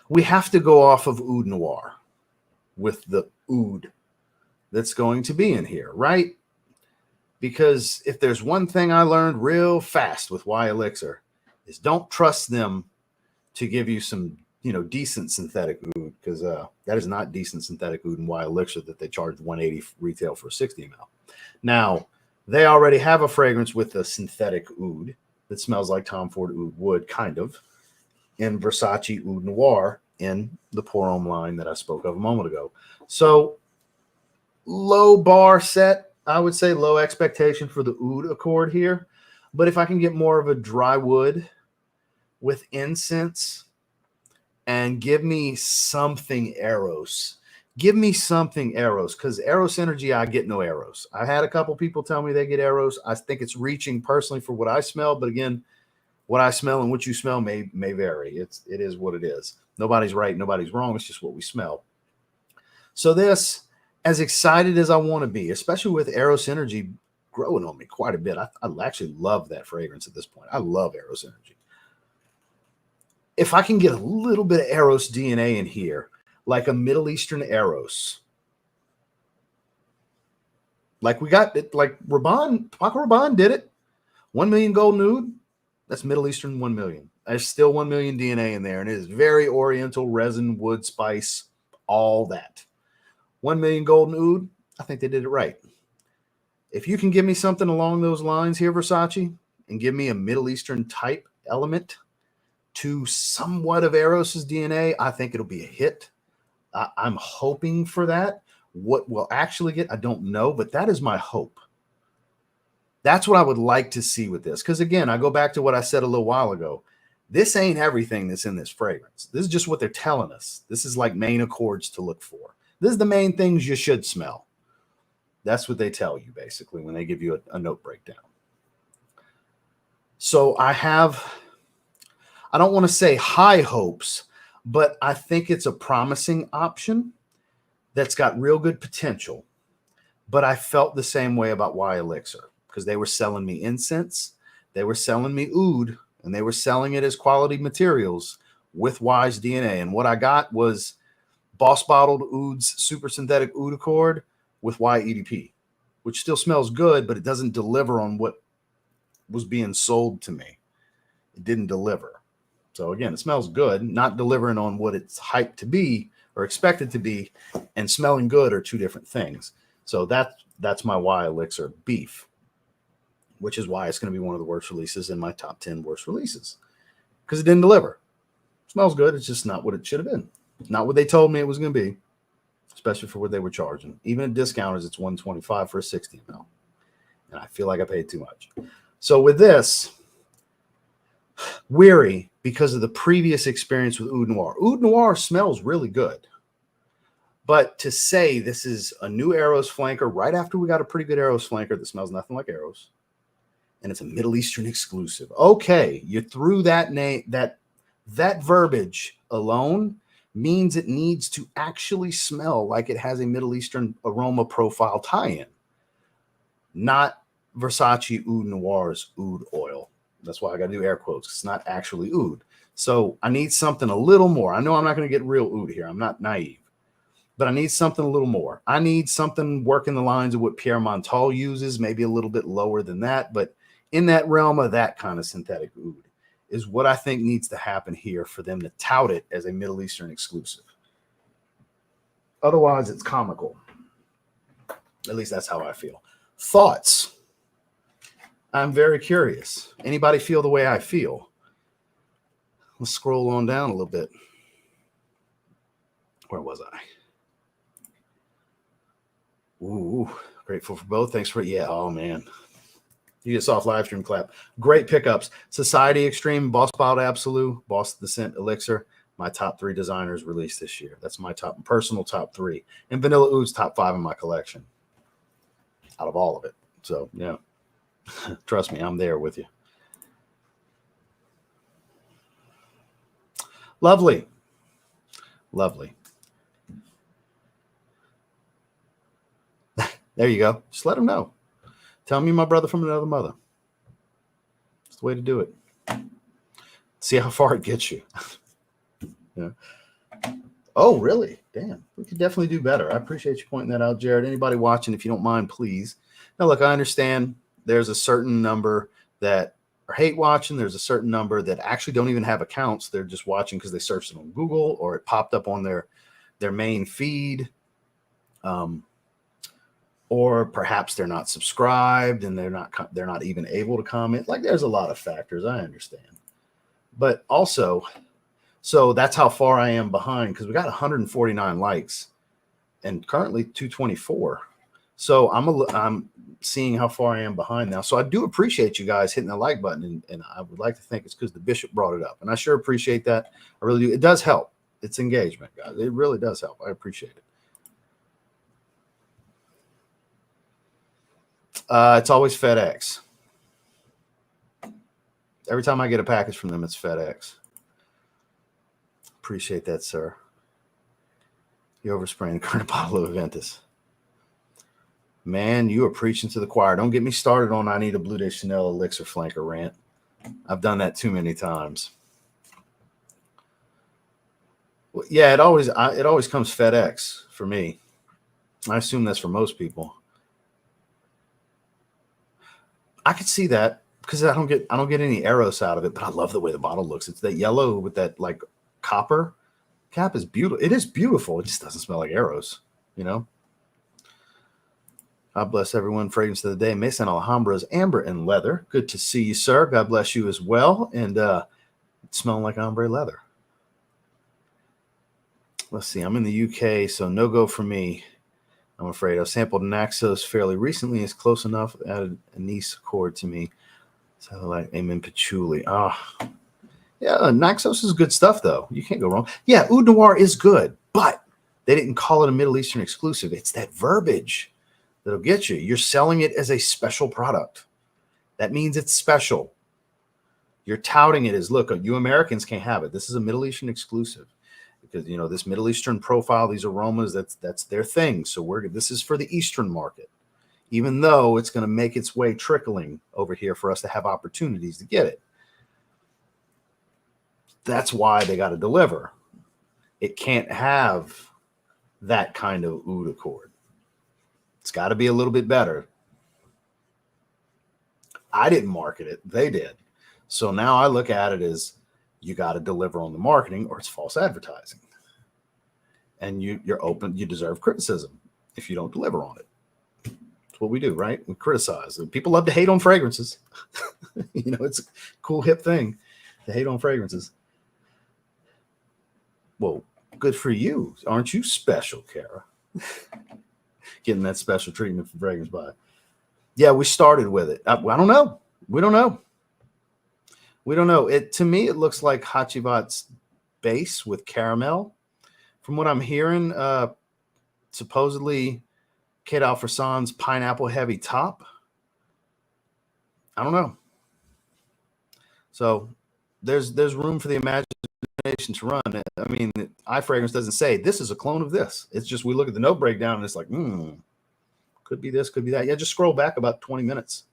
we have to go off of Oud Noir with the oud that's going to be in here, right? Because if there's one thing I learned real fast with Y Elixir is don't trust them to give you some, decent synthetic oud, because that is not decent synthetic oud in Y Elixir that they charge $180 retail for a 60 ml. Now, they already have a fragrance with a synthetic oud that smells like Tom Ford oud wood, kind of, in Versace Oud Noir in the Pour Homme line that I spoke of a moment ago. So low bar set, I would say low expectation for the oud accord here. But if I can get more of a dry wood with incense and give me something Eros, because Eros Energy, I get no Eros. I had a couple people tell me they get Eros. I think it's reaching personally for what I smell. But again, what I smell and what you smell may vary. It is what it is. Nobody's right, nobody's wrong. It's just what we smell. So this, as excited as I want to be, especially with Eros Energy growing on me quite a bit. I actually love that fragrance at this point. I love Eros Energy. If I can get a little bit of Eros DNA in here, like a Middle Eastern Eros, like we got it, like Paco Rabanne did it. 1 million gold nude. That's Middle Eastern 1 million. There's still 1 million DNA in there, and it is very oriental, resin, wood, spice, all that. 1 million golden oud, I think they did it right. If you can give me something along those lines here, Versace, and give me a Middle Eastern type element to somewhat of Eros's DNA, I think it'll be a hit. I'm hoping for that. What we'll actually get, I don't know, but that is my hope. That's what I would like to see with this. Because again, I go back to what I said a little while ago. This ain't everything that's in this fragrance. This is just what they're telling us. This is like main accords to look for. This is the main things you should smell. That's what they tell you, basically, when they give you a note breakdown. So I have I don't want to say high hopes, but I think it's a promising option that's got real good potential. But I felt the same way about Y Elixir because they were selling me incense, they were selling me oud, and they were selling it as quality materials with Y's DNA. And what I got was Boss Bottled Oud's Super Synthetic Oud Accord with Y EDP, which still smells good, but it doesn't deliver on what was being sold to me. It didn't deliver. So again, it smells good, not delivering on what it's hyped to be or expected to be, and smelling good are two different things. So that's my Y Elixir beef, which is why it's going to be one of the worst releases in my top 10 worst releases, because it didn't deliver. It smells good. It's just not what it should have been. Not what they told me it was going to be, especially for what they were charging. Even at discounters, it's $125 for a 60 ml. And I feel like I paid too much. So with this, weary because of the previous experience with Oud Noir. Oud Noir smells really good. But to say this is a new Eros flanker right after we got a pretty good Eros flanker that smells nothing like Eros, and it's a Middle Eastern exclusive. Okay, you threw that name, that verbiage alone means it needs to actually smell like it has a Middle Eastern aroma profile tie-in, not Versace Oud Noir's oud oil. That's why I got to do air quotes. It's not actually oud. So I need something a little more. I know I'm not going to get real oud here. I'm not naive. But I need something a little more. I need something working the lines of what Pierre Montal uses, maybe a little bit lower than that. But in that realm of that kind of synthetic oud is what I think needs to happen here for them to tout it as a Middle Eastern exclusive. Otherwise, it's comical. At least that's how I feel. Thoughts? I'm very curious. Anybody feel the way I feel? Let's scroll on down a little bit. Where was I? Ooh, grateful for both. Thanks for it. Yeah, oh man. You get soft live stream clap. Great pickups. Society Extreme, Boss Bottled Absolute, Boss the Scent Elixir. My top 3 designers released this year. That's my personal top 3. And Vanilla Oud's top 5 in my collection. Out of all of it. So, yeah. Trust me, I'm there with you. Lovely. Lovely. There you go. Just let them know. Tell me my brother from another mother. It's the way to do it. See how far it gets you. Yeah. Oh, really? Damn. We could definitely do better. I appreciate you pointing that out, Jared. Anybody watching, if you don't mind, please. Now, look, I understand there's a certain number that are hate watching. There's a certain number that actually don't even have accounts. They're just watching because they searched it on Google or it popped up on their main feed. Or perhaps they're not subscribed and they're not even able to comment. Like, there's a lot of factors. I understand. But also, so that's how far I am behind, because we got 149 likes and currently 224. So I'm seeing how far I am behind now. So I do appreciate you guys hitting the like button, and I would like to think it's because the bishop brought it up, and I sure appreciate that. I really do. It does help. It's engagement, guys. It really does help. I appreciate it. It's always FedEx. Every time I get a package from them, it's FedEx. Appreciate that, sir. You overspraying the current bottle of Aventus. Man, you are preaching to the choir. Don't get me started on I need a Blue de Chanel elixir flanker rant. I've done that too many times. Well, yeah, it always comes FedEx for me. I assume that's for most people. I could see that because I don't get any Eros out of it, but I love the way the bottle looks. It's that yellow with that like copper cap is beautiful. It is beautiful. It just doesn't smell like Eros, you know. God bless everyone. Fragrance of the day, Mason Alhambras, amber and leather. Good to see you, sir. God bless you as well. And it's smelling like ombre leather. Let's see. I'm in the UK, so no go for me. I'm afraid. I've sampled Naxos fairly recently. It's close enough. Added a nice accord to me. So like Amen Patchouli. Yeah, Naxos is good stuff, though. You can't go wrong. Yeah, Oud Noir is good, but they didn't call it a Middle Eastern exclusive. It's that verbiage that'll get you. You're selling it as a special product. That means it's special. You're touting it as, look, you Americans can't have it. This is a Middle Eastern exclusive because, you know, this Middle Eastern profile, these aromas, that's their thing. So this is for the Eastern market, even though it's going to make its way trickling over here for us to have opportunities to get it. That's why they got to deliver. It can't have that kind of oud accord. It's got to be a little bit better. I didn't market it. They did. So now I look at it as you got to deliver on the marketing or it's false advertising. And you're open. You deserve criticism if you don't deliver on it. That's what we do, right? We criticize. And people love to hate on fragrances. You know, it's a cool, hip thing to hate on fragrances. Well, good for you. Aren't you special, Kara? Getting that special treatment from Fragrance Buy. Yeah, we started with it. I don't know. We don't know. We don't know. To me, it looks like Hachivat's base with caramel. From what I'm hearing, supposedly Kate Alfredson's pineapple heavy top. I don't know. So there's room for the imagination to run. I mean, iFragrance doesn't say this is a clone of this. It's just we look at the note breakdown and it's like, could be this, could be that. Yeah, just scroll back about 20 minutes.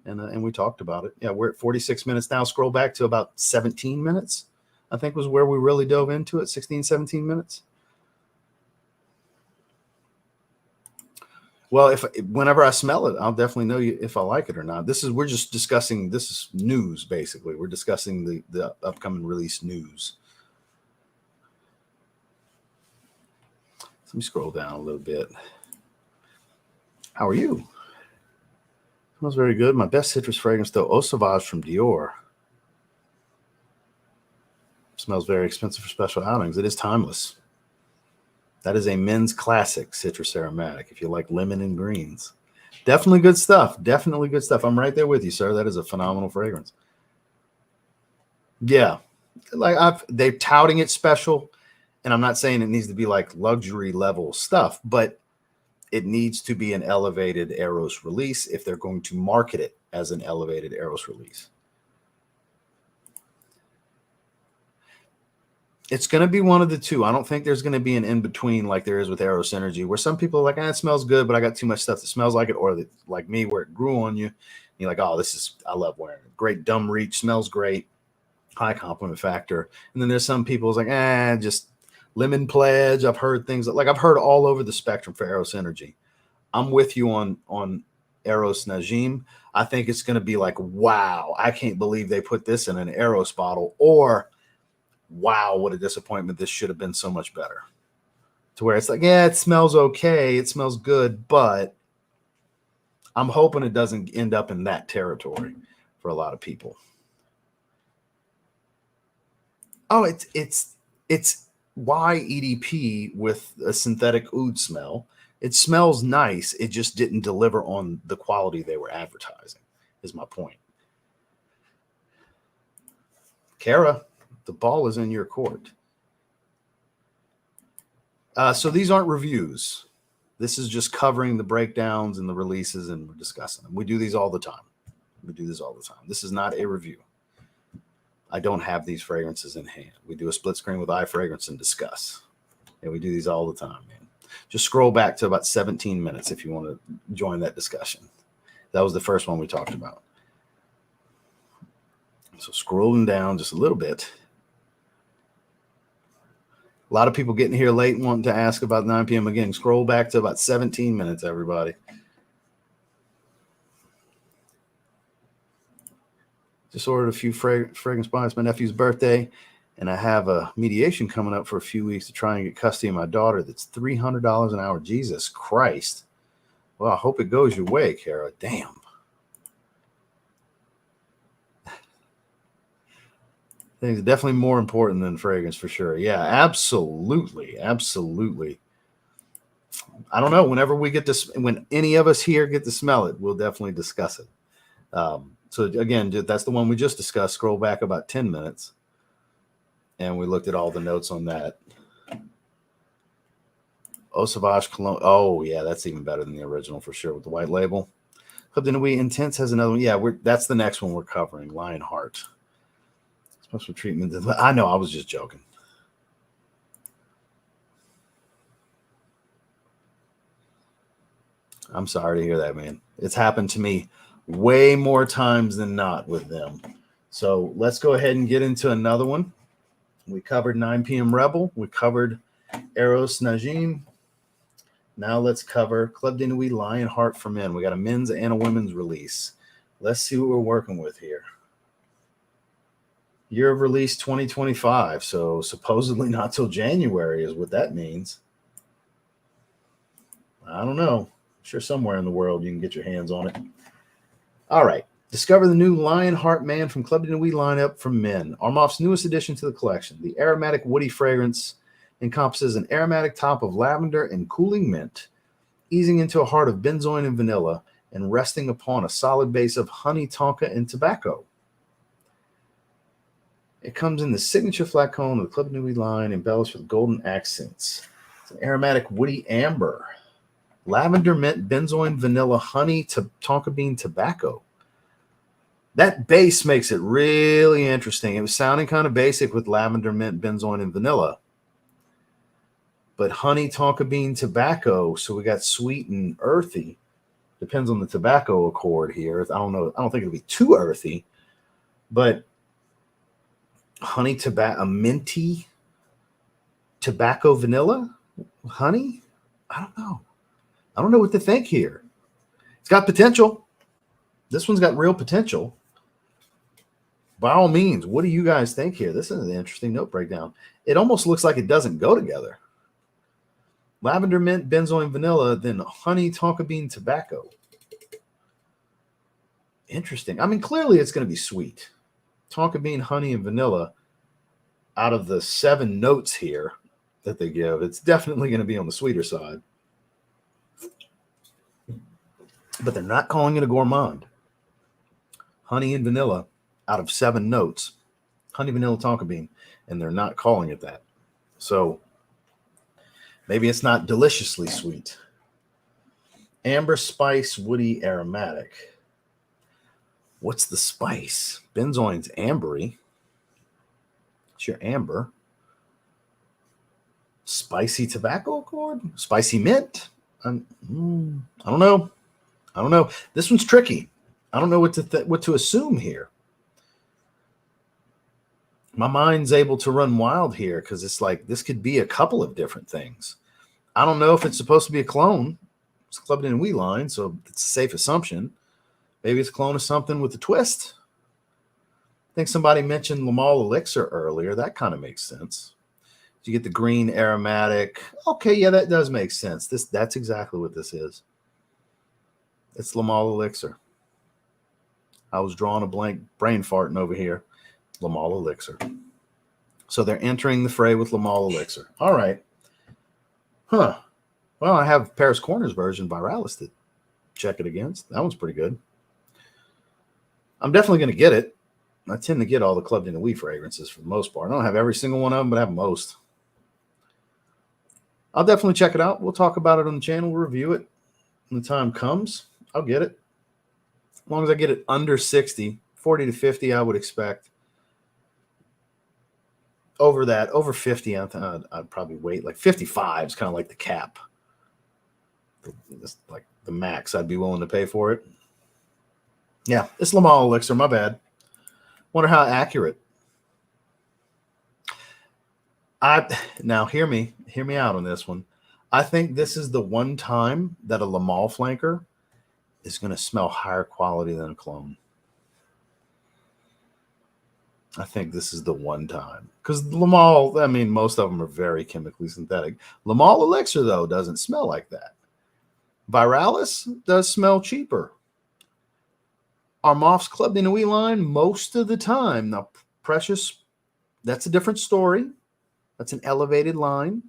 And we talked about it. Yeah, we're at 46 minutes now. Scroll back to about 17 minutes, I think was where we really dove into it, 16, 17 minutes. Well, whenever I smell it, I'll definitely know if I like it or not. We're just discussing, this is news, basically. We're discussing the upcoming release news. Let me scroll down a little bit. How are you? Smells very good. My best citrus fragrance, though, Eau Sauvage from Dior. Smells very expensive for special outings. It is timeless. That is a men's classic citrus aromatic if you like lemon and greens. Definitely good stuff. Definitely good stuff. I'm right there with you, sir. That is a phenomenal fragrance. Yeah. Like they're touting it special, and I'm not saying it needs to be like luxury level stuff, but it needs to be an elevated Eros release if they're going to market it as an elevated Eros release. It's going to be one of the two. I don't think there's going to be an in-between like there is with Eros Energy, where some people are like, it smells good, but I got too much stuff that smells like it, or like me, where it grew on you. And you're like, oh, I love wearing it. Great dumb reach, smells great, high compliment factor. And then there's some people who's like, just lemon pledge. I've heard things like I've heard all over the spectrum for Eros Energy. I'm with you on Eros Najim. I think it's going to be like, wow, I can't believe they put this in an Eros bottle, or wow, what a disappointment. This should have been so much better. To where it's like, yeah, it smells okay. It smells good, but I'm hoping it doesn't end up in that territory for a lot of people. Oh, it's why EDP with a synthetic oud smell. It smells nice. It just didn't deliver on the quality they were advertising, is my point. Kara, the ball is in your court. So these aren't reviews. This is just covering the breakdowns and the releases, and we're discussing them. We do these all the time. This is not a review. I don't have these fragrances in hand. We do a split screen with iFragrance and discuss. And we do these all the time, man. Just scroll back to about 17 minutes if you want to join that discussion. That was the first one we talked about. So scrolling down just a little bit. A lot of people getting here late and wanting to ask about 9 p.m. Again, scroll back to about 17 minutes, everybody. Just ordered a few fragrance buys. It's my nephew's birthday, and I have a mediation coming up for a few weeks to try and get custody of my daughter. That's $300 an hour. Jesus Christ. Well, I hope it goes your way, Kara. Damn. Things are definitely more important than fragrance for sure. Yeah, absolutely. Absolutely. I don't know. Whenever we get to, when any of us here get to smell it, we'll definitely discuss it. So again, that's the one we just discussed. Scroll back about 10 minutes. And we looked at all the notes on that. Eau Sauvage Cologne. Oh, yeah, that's even better than the original for sure with the white label. Club de Nuit Intense has another one. Yeah, that's the next one we're covering, Lionheart. Special treatment. I know, I was just joking. I'm sorry to hear that, man. It's happened to me way more times than not with them. So let's go ahead and get into another one. We covered 9pm Rebel. We covered Eros Najim. Now let's cover Club de Nuit Lionheart for men. We got a men's and a women's release. Let's see what we're working with here. Year of release 2025. So supposedly not till January is what that means. I don't know. I'm sure somewhere in the world you can get your hands on it. All right. Discover the new Lionheart Man from Club de Nuit lineup for men. Armaf's newest addition to the collection. The aromatic woody fragrance encompasses an aromatic top of lavender and cooling mint, easing into a heart of benzoin and vanilla and resting upon a solid base of honey, tonka, and tobacco. It comes in the signature flat cone of the Club de Nuit line, embellished with golden accents. It's an aromatic woody amber, lavender, mint, benzoin, vanilla, honey, tonka bean, tobacco. That base makes it really interesting. It was sounding kind of basic with lavender, mint, benzoin, and vanilla. But honey, tonka bean, tobacco, so we got sweet and earthy. Depends on the tobacco accord here. I don't know. I don't think it'll be too earthy, but honey, tobacco, minty, tobacco, vanilla, honey. I don't know. I don't know what to think here. It's got potential. This one's got real potential. By all means, what do you guys think here? This is an interesting note breakdown. It almost looks like it doesn't go together. Lavender, mint, benzoin, vanilla, then honey, tonka bean, tobacco. Interesting. I mean, clearly it's going to be sweet. Tonka bean, honey, and vanilla. Out of the 7 notes here that they give, it's definitely going to be on the sweeter side. But they're not calling it a gourmand. Honey and vanilla out of 7 notes. Honey, vanilla, tonka bean. And they're not calling it that. So maybe it's not deliciously sweet. Amber, spice, woody, aromatic. What's the spice? Benzoin's ambery. It's your amber. Spicy tobacco accord? Spicy mint? I don't know. I don't know. This one's tricky. I don't know what to assume here. My mind's able to run wild here because it's like this could be a couple of different things. I don't know if it's supposed to be a clone. It's Club de Nuit line, so it's a safe assumption. Maybe it's a clone of something with a twist. I think somebody mentioned Lamal Elixir earlier. That kind of makes sense. You get the green aromatic. Okay, yeah, that does make sense. That's exactly what this is. It's Lamal Elixir. I was drawing a blank, brain farting over here. Lamal Elixir. So they're entering the fray with Lamal Elixir. All right. Huh. Well, I have Paris Corner's version, Viralis, to check it against. That one's pretty good. I'm definitely going to get it. I tend to get all the Club de Nuit fragrances for the most part. I don't have every single one of them, but I have most. I'll definitely check it out. We'll talk about it on the channel. We'll review it when the time comes. I'll get it. As long as I get it under 60, 40 to 50, I would expect. Over that, over 50, I'd probably wait. Like 55 is kind of like the cap. It's like the max I'd be willing to pay for it. Yeah, it's Lamal Elixir. My bad. Wonder how accurate. Now hear me out on this one. I think this is the one time that a Lamal flanker is going to smell higher quality than a clone. I think this is the one time. Because Lamal, I mean, most of them are very chemically synthetic. Lamal Elixir, though, doesn't smell like that. Viralis does smell cheaper. Armaf's Club de Nuit line, most of the time. Now, Precious, that's a different story. That's an elevated line.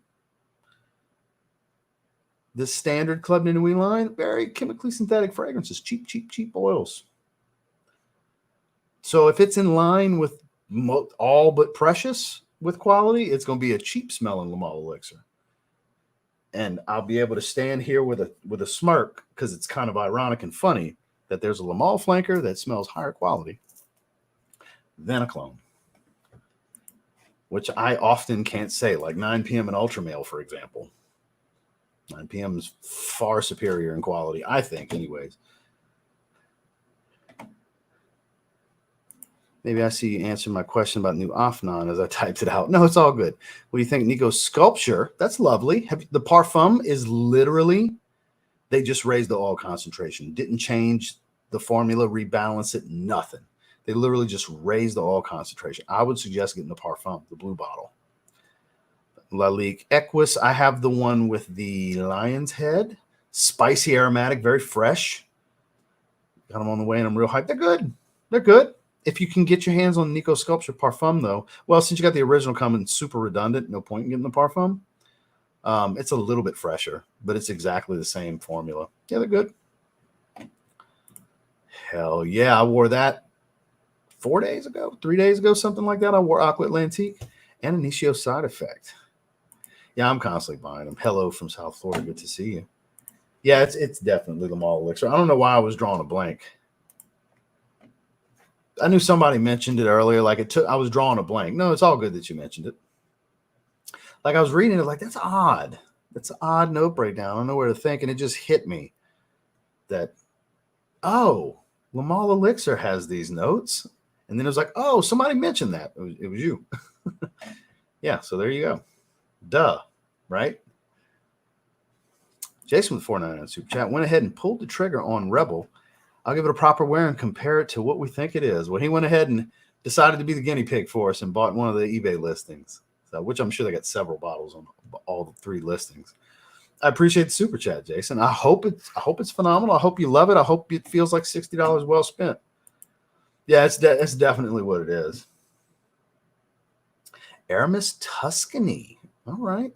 The standard Club de Nuit line, very chemically synthetic fragrances, cheap oils. So if it's in line with all but Precious with quality, it's going to be a cheap smelling Lamal Elixir. And I'll be able to stand here with a smirk because it's kind of ironic and funny that there's a Lamal flanker that smells higher quality than a clone. which I often can't say, like 9pm and Ultra Male, for example. 9pm is far superior in quality, I think, anyways. Maybe I see you answering my question about new Afnan as I typed it out. No, it's all good. What do you think, Nico? Sculpture, that's lovely. The Parfum is literally, they just raised the oil concentration. Didn't change the formula, rebalance it, nothing. They literally just raised the oil concentration. I would suggest getting the Parfum, the blue bottle. Lalique Equus, I have the one with the lion's head. Spicy aromatic, very fresh. Got them on the way and I'm real hyped. They're good. They're good. If you can get your hands on Nico Sculpture Parfum, though, well, since you got the original coming super redundant, no point in getting the Parfum. It's a little bit fresher, but it's exactly the same formula. Yeah, they're good. Hell yeah, I wore that 4 days ago, 3 days ago, something like that. I wore Aqua Atlantique and Initio Side Effect. Yeah, I'm constantly buying them. Hello from South Florida. Good to see you. Yeah, it's definitely the Mall Elixir. I don't know why I was drawing a blank. I knew somebody mentioned it earlier. Like I was drawing a blank. No, it's all good that you mentioned it. Like I was reading it, like that's odd. That's an odd note breakdown. I don't know where to think, and it just hit me that, oh, Lamal Elixir has these notes, and then it was like, oh, somebody mentioned that. It was you. Yeah, so there you go. Duh, right? Jason with 499 Super Chat went ahead and pulled the trigger on Rebel. I'll give it a proper wear and compare it to what we think it is. Well, he went ahead and decided to be the guinea pig for us and bought one of the eBay listings, so, which I'm sure they got several bottles on all the 3 listings. I appreciate the super chat, Jason. I hope it's phenomenal. I hope you love it. I hope it feels like $60 well spent. Yeah, it's definitely what it is. Aramis Tuscany. All right.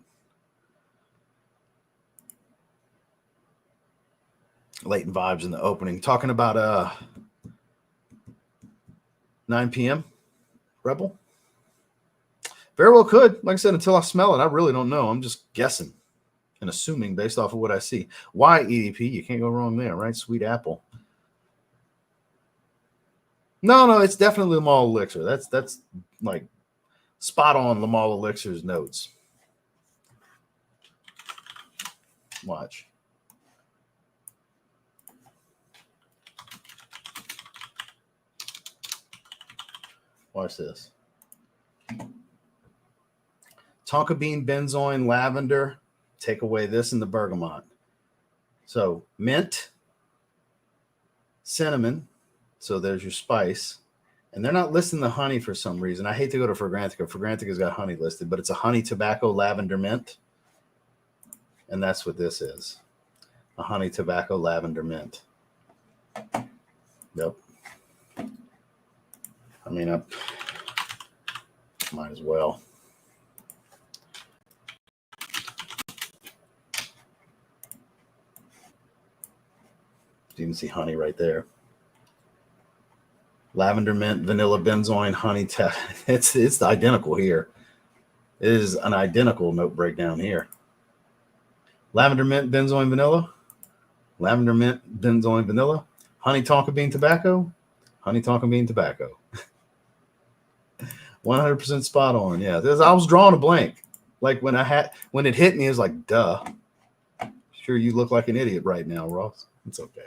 Latent vibes in the opening. Talking about 9pm Rebel. Very well could. Like I said, until I smell it, I really don't know. I'm just guessing and assuming based off of what I see. Why EDP? You can't go wrong there, right? Sweet apple. No, it's definitely Lamal Elixir. That's like spot on Lamal Elixir's notes. Watch. Watch this. Tonka bean, benzoin, lavender. Take away this and the bergamot. So mint, cinnamon. So there's your spice. And they're not listing the honey for some reason. I hate to go to Fragrantica. Fragrantica's got honey listed, but it's a honey, tobacco, lavender, mint. And that's what this is. A honey, tobacco, lavender, mint. Yep. I mean, I might as well. You can see honey right there. Lavender, mint, vanilla, benzoin, honey. It's identical here. It is an identical note breakdown here. Lavender, mint, benzoin, vanilla. Lavender, mint, benzoin, vanilla. Honey, tonka bean, tobacco. Honey, tonka bean, tobacco. 100% spot on. Yeah, I was drawing a blank. Like when it hit me, it was like, duh. Sure, you look like an idiot right now, Ross. It's okay.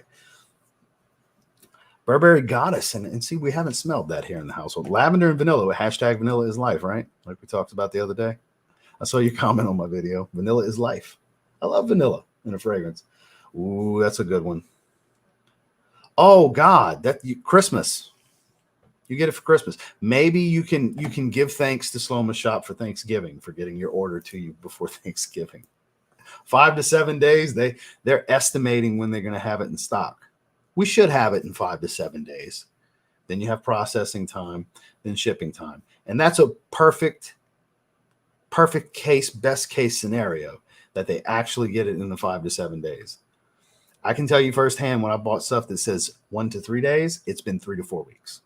Burberry Goddess, and see, we haven't smelled that here in the household. Lavender and vanilla. Hashtag vanilla is life, right? Like we talked about the other day. I saw your comment on my video. Vanilla is life. I love vanilla in a fragrance. Ooh, that's a good one. Oh God, Christmas. You get it for Christmas. Maybe you can give thanks to Sloma Shop for Thanksgiving for getting your order to you before Thanksgiving. 5 to 7 days. They're estimating when they're going to have it in stock. We should have it in 5 to 7 days. Then you have processing time, then shipping time. And that's a perfect case, best case scenario that they actually get it in the 5 to 7 days. I can tell you firsthand when I bought stuff that says 1 to 3 days, it's been 3 to 4 weeks.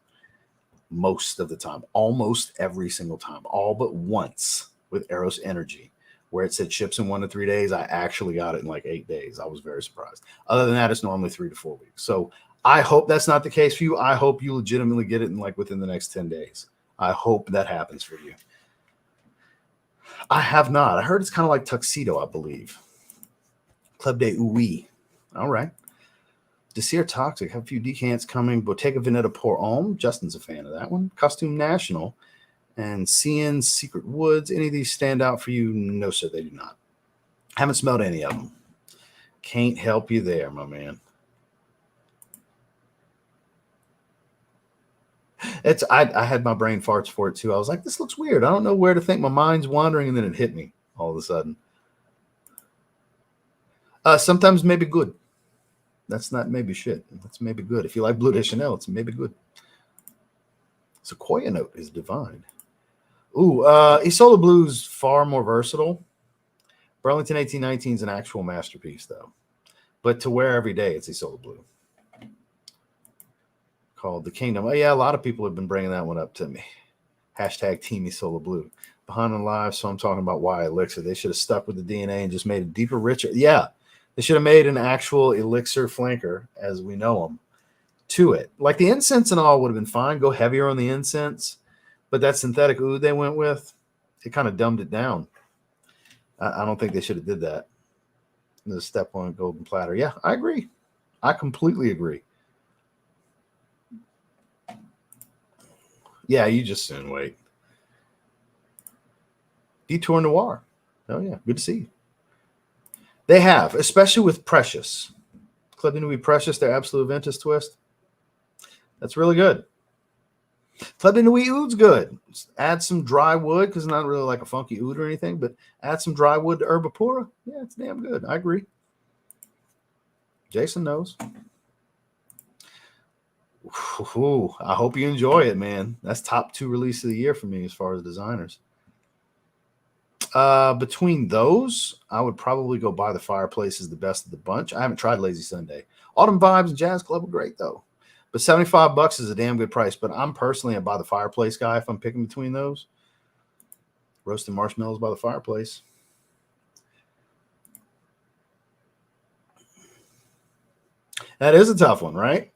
Most of the time, almost every single time, all but once with Eros Energy, where it said ships in 1 to 3 days. I actually got it in like 8 days. I was very surprised. Other than that, it's normally 3 to 4 weeks. So I hope that's not the case for you. I hope you legitimately get it in like within the next 10 days. I hope that happens for you. I have not. I heard it's kind of like Tuxedo, I believe. Club de Oui. All right. Desir Toxic. Have a few decants coming. Bottega Veneta Pour Homme. Justin's a fan of that one. Costume National. And CN Secret Woods. Any of these stand out for you? No, sir, they do not. Haven't smelled any of them. Can't help you there, my man. I had my brain farts for it too. I was like, this looks weird. I don't know where to think. My mind's wandering, and then it hit me all of a sudden. Sometimes maybe good. That's not maybe shit. That's maybe good. If you like Blue de Chanel, it's maybe good. Sequoia note is divine. Ooh, Isola Blue's far more versatile. Burlington 1819 is an actual masterpiece, though. But to wear every day, it's Isola Blue. Called The Kingdom. Oh, yeah, a lot of people have been bringing that one up to me. Hashtag Team Isola Blue. Behind on Live, so I'm talking about why Elixir. They should have stuck with the DNA and just made it deeper, richer. Yeah, they should have made an actual Elixir flanker, as we know them, to it. Like the incense and all would have been fine. Go heavier on the incense. But that synthetic oud they went with, it kind of dumbed it down. I don't think they should have did that. The step one golden platter. Yeah, I agree. I completely agree. Yeah, you just soon wait. Detour Noir. Oh, yeah. Good to see you. They have, especially with Precious. Club de Nuit Precious, their Absolute Ventus twist. That's really good. Club de Nuit Oud's good. Add some dry wood, because it's not really like a funky oud or anything, but add some dry wood to Herba Pura. Yeah, it's damn good. I agree. Jason knows. Ooh, I hope you enjoy it, man. That's top 2 release of the year for me as far as designers. Between those, I would probably go By the Fireplace is the best of the bunch. I haven't tried Lazy Sunday. Autumn Vibes and Jazz Club are great, though. But $75 is a damn good price. But I'm personally a By the Fireplace guy if I'm picking between those. Roasted Marshmallows By the Fireplace. That is a tough one, right?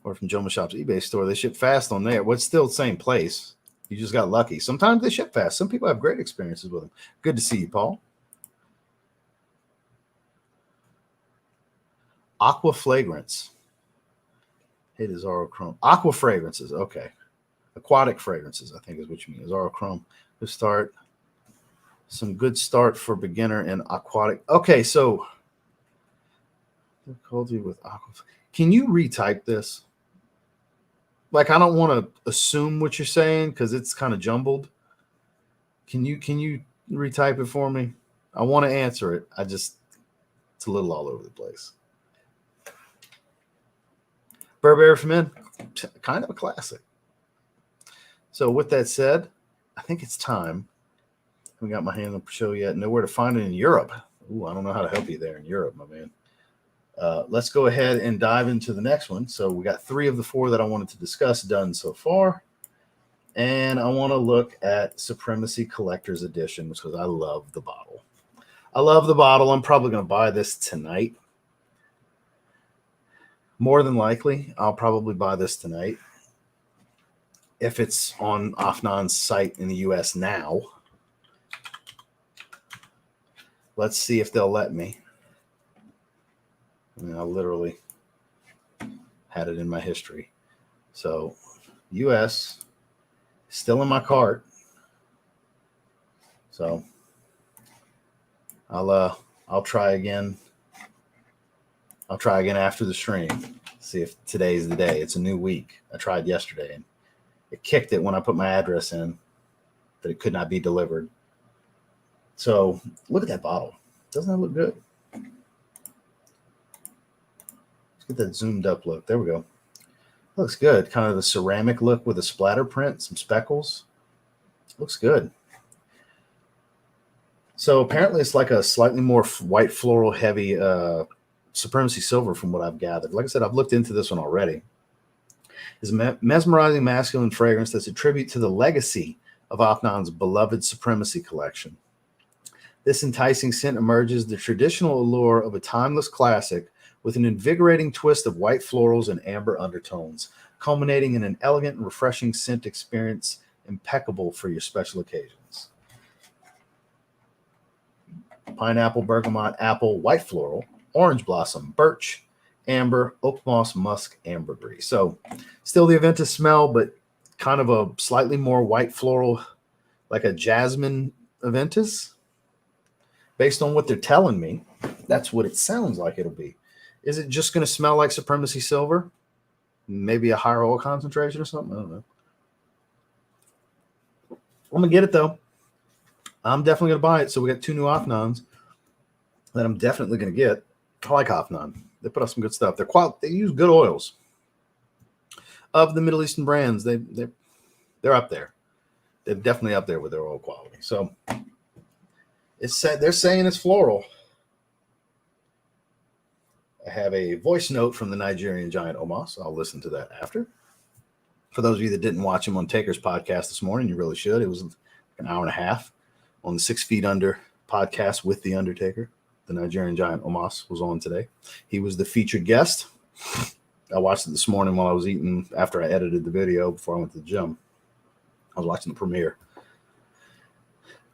Or from Joma Shop's eBay store. They ship fast on there. What's still the same place? You just got lucky. Sometimes they ship fast. Some people have great experiences with them. Good to see you, Paul. Aqua Fragrance. It is Oro Chrome. Aqua fragrances. Okay. Aquatic fragrances, I think is what you mean. Is Oro Chrome. Good start. Some good start for beginner and aquatic. Okay, so difficulty with aqua. Can you retype this? Like, I don't want to assume what you're saying because it's kind of jumbled. Can you retype it for me? I want to answer it. It's a little all over the place. Burberry for Men, kind of a classic. So with that said, I think it's time. I haven't got my hand on the show yet. Know where to find it in Europe. Ooh, I don't know how to help you there in Europe, my man. Let's go ahead and dive into the next one. So we got 3 of the 4 that I wanted to discuss done so far. And I want to look at Supremacy Collector's Edition because I love the bottle. I'm probably going to buy this tonight. More than likely, I'll probably buy this tonight. If it's on Afnan's site in the US now. Let's see if they'll let me. I mean, I literally had it in my history. So, US, still in my cart. So, I'll try again. I'll try again after the stream. See if today's the day. It's a new week. I tried yesterday and it kicked it when I put my address in that it could not be delivered. So, look at that bottle. Doesn't that look good? Get that zoomed up look. There we go. Looks good. Kind of the ceramic look with a splatter print, some speckles. Looks good. So apparently it's like a slightly more white floral heavy Supremacy Silver from what I've gathered. Like I said, I've looked into this one already. It's a mesmerizing masculine fragrance that's a tribute to the legacy of Afnan's beloved Supremacy collection. This enticing scent emerges the traditional allure of a timeless classic with an invigorating twist of white florals and amber undertones, culminating in an elegant and refreshing scent experience impeccable for your special occasions. pineapple, bergamot, apple, white floral, orange blossom, birch, amber, oak moss, musk, ambergris. So still the Aventus smell, but kind of a slightly more white floral, like a jasmine Aventus. Based on what they're telling me, that's what it sounds like it'll be. Is it just going to smell like Supremacy Silver? Maybe a higher oil concentration or something? I don't know. I'm going to get it, though. I'm definitely going to buy it. So we got 2 new Afnans that I'm definitely going to get. I like Afnan. They put out some good stuff. They use good oils. Of the Middle Eastern brands, they're up there. They're definitely up there with their oil quality. So they're saying it's floral. I have a voice note from the Nigerian giant Omos. I'll listen to that after. For those of you that didn't watch him on Taker's podcast this morning, you really should. It was an hour and a half on the 6 Feet Under podcast with The Undertaker. The Nigerian giant Omos was on today. He was the featured guest. I watched it this morning while I was eating after I edited the video before I went to the gym. I was watching the premiere.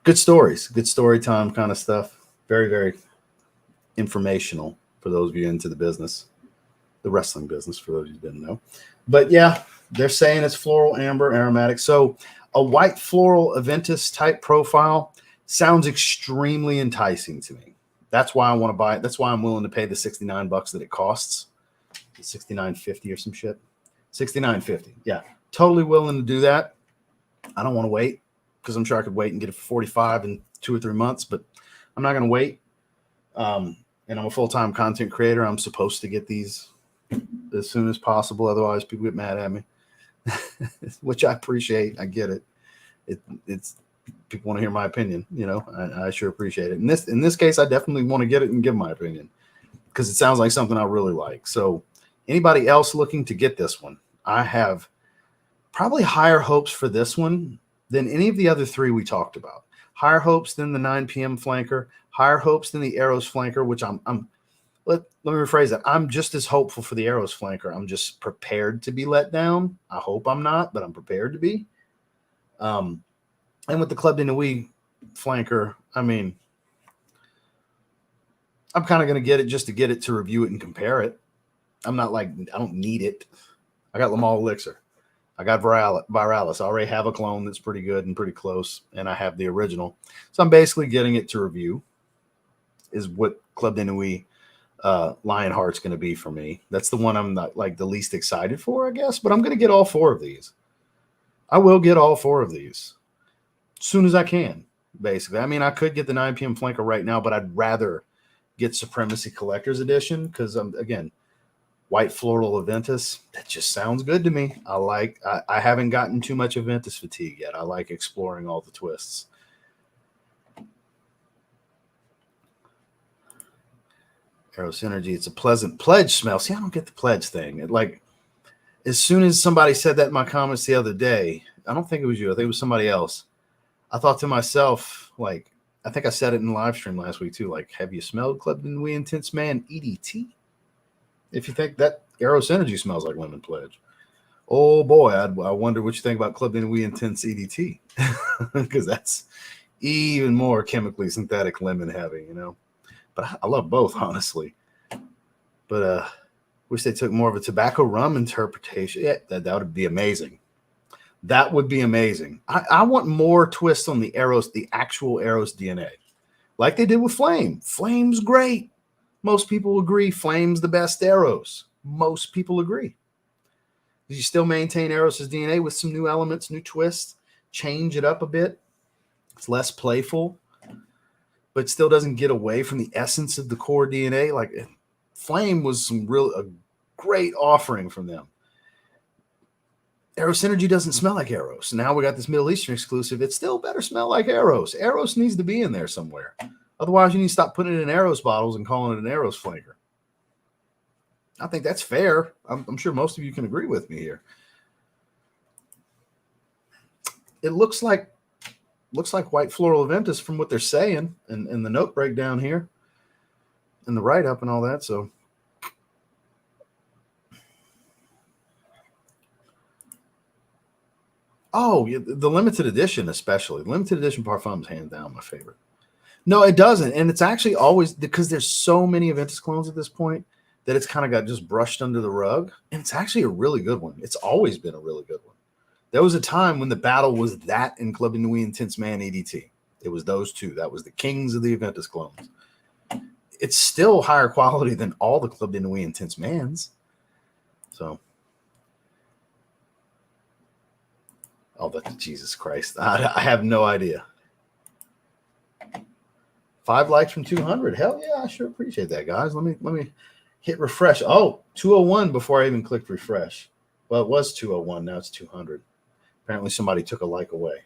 Good stories, good story time kind of stuff. Very, very informational for those of you into the business, the wrestling business, for those of you who didn't know. But yeah, they're saying it's floral, amber, aromatic. So a white floral Aventus type profile sounds extremely enticing to me. That's why I want to buy it. That's why I'm willing to pay the $69 that it costs. $69.50 or some shit. $69.50. Yeah, totally willing to do that. I don't want to wait because I'm sure I could wait and get it for $45 in 2 or 3 months, but I'm not going to wait. And I'm a full-time content creator. I'm supposed to get these as soon as possible. Otherwise, people get mad at me, which I appreciate. I get it. It's people want to hear my opinion. You know, I sure appreciate it. In this case, I definitely want to get it and give my opinion because it sounds like something I really like. So anybody else looking to get this one, I have probably higher hopes for this one than any of the other 3 we talked about. Higher hopes than the 9 p.m. flanker, higher hopes than the Eros flanker, which let me rephrase that. I'm just as hopeful for the Eros flanker. I'm just prepared to be let down. I hope I'm not, but I'm prepared to be. And with the Club de Nuit flanker, I mean, I'm kind of going to get it just to get it to review it and compare it. I'm not like, I don't need it. I got Lamal Elixir. I got Viralis. I already have a clone that's pretty good and pretty close, and I have the original. So I'm basically getting it to review is what Club de Nuit Lionheart's going to be for me. That's the one I'm not like the least excited for, I guess, but I'm going to get all 4 of these. I will get all 4 of these as soon as I can, basically. I mean, I could get the 9 p.m. flanker right now, but I'd rather get Supremacy Collector's Edition because, again, white floral Aventus, that just sounds good to me. I haven't gotten too much Aventus fatigue yet. I like exploring all the twists. Eros Energy, it's a pleasant pledge smell. See, I don't get the pledge thing. As soon as somebody said that in my comments the other day, I don't think it was you. I think it was somebody else. I thought to myself, I think I said it in the live stream last week too. Have you smelled Club de Nuit Intense Man EDT? If you think that Eros Energy smells like lemon pledge, oh boy, I wonder what you think about Club de Nuit Intense EDT, because that's even more chemically synthetic lemon heavy, you know. But I love both, honestly. But wish they took more of a tobacco rum interpretation. Yeah, that would be amazing. That would be amazing. I want more twists on the Eros, the actual Eros DNA, like they did with Flame. Flame's great. Most people agree Flame's the best Eros. Most people agree. You still maintain Eros' DNA with some new elements, new twists, change it up a bit. It's less playful, but still doesn't get away from the essence of the core DNA. Like Flame was a great offering from them. Eros Energy doesn't smell like Eros. Now we got this Middle Eastern exclusive. It still better smell like Eros. Eros needs to be in there somewhere. Otherwise, you need to stop putting it in Eros bottles and calling it an Eros flanker. I think that's fair. I'm sure most of you can agree with me here. It looks like white floral Aventus from what they're saying and the note breakdown here and the write-up and all that. So the limited edition, especially limited edition parfums, hands down my favorite. No, it doesn't. And it's actually always because there's so many Aventus clones at this point that it's kind of got just brushed under the rug. And it's actually a really good one. It's always been a really good one. There was a time when the battle was that and Club de Nuit Intense Man EDT. It was those two. That was the kings of the Aventus clones. It's still higher quality than all the Club de Nuit Intense Mans. So, oh, that's Jesus Christ. I have no idea. 5 likes from 200. Hell yeah, I sure appreciate that, guys. Let me hit refresh. Oh, 201 before I even clicked refresh. Well, it was 201. Now it's 200. Apparently somebody took a like away.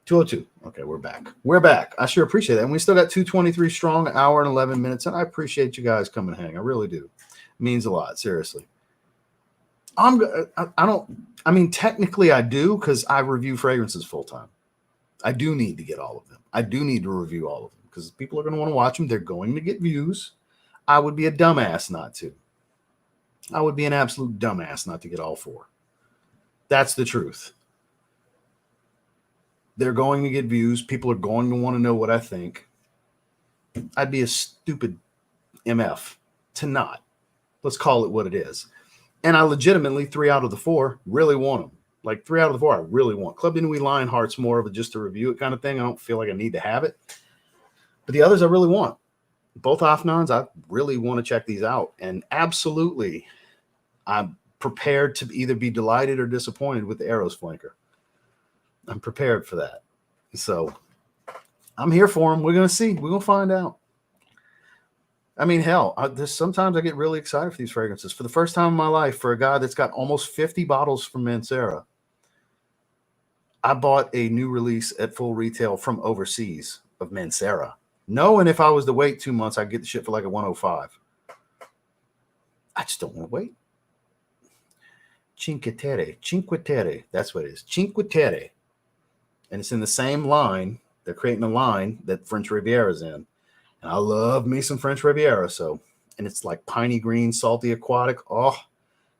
202. Okay, we're back. We're back. I sure appreciate that. And we still got 223 strong, an hour and 11 minutes. And I appreciate you guys coming and hang. I really do. It means a lot, seriously. I mean, technically I do because I review fragrances full time. I do need to get all of them. I do need to review all of them because people are going to want to watch them. They're going to get views. I would be a dumbass not to. I would be an absolute dumbass not to get all 4. That's the truth. They're going to get views. People are going to want to know what I think. I'd be a stupid MF to not. Let's call it what it is. And I legitimately, 3 out of the 4, really want them. Like 3 out of the 4, I really want. Club de Nuit Lionheart's more of a just to review it kind of thing. I don't feel like I need to have it. But the others I really want. Both Afnans, I really want to check these out. And absolutely, I'm prepared to either be delighted or disappointed with the Eros flanker. I'm prepared for that. So I'm here for them. We're going to see. We're going to find out. I mean, hell, sometimes I get really excited for these fragrances. For the first time in my life, for a guy that's got almost 50 bottles from Mancera, I bought a new release at full retail from overseas of Mancera, knowing if I was to wait 2 months, I'd get the shit for like a 105. I just don't want to wait. Cinque Terre. That's what it is. Cinque Terre. And it's in the same line. They're creating a line that French Riviera's in. And I love me some French Riviera. So, and it's like piney green, salty aquatic. Oh,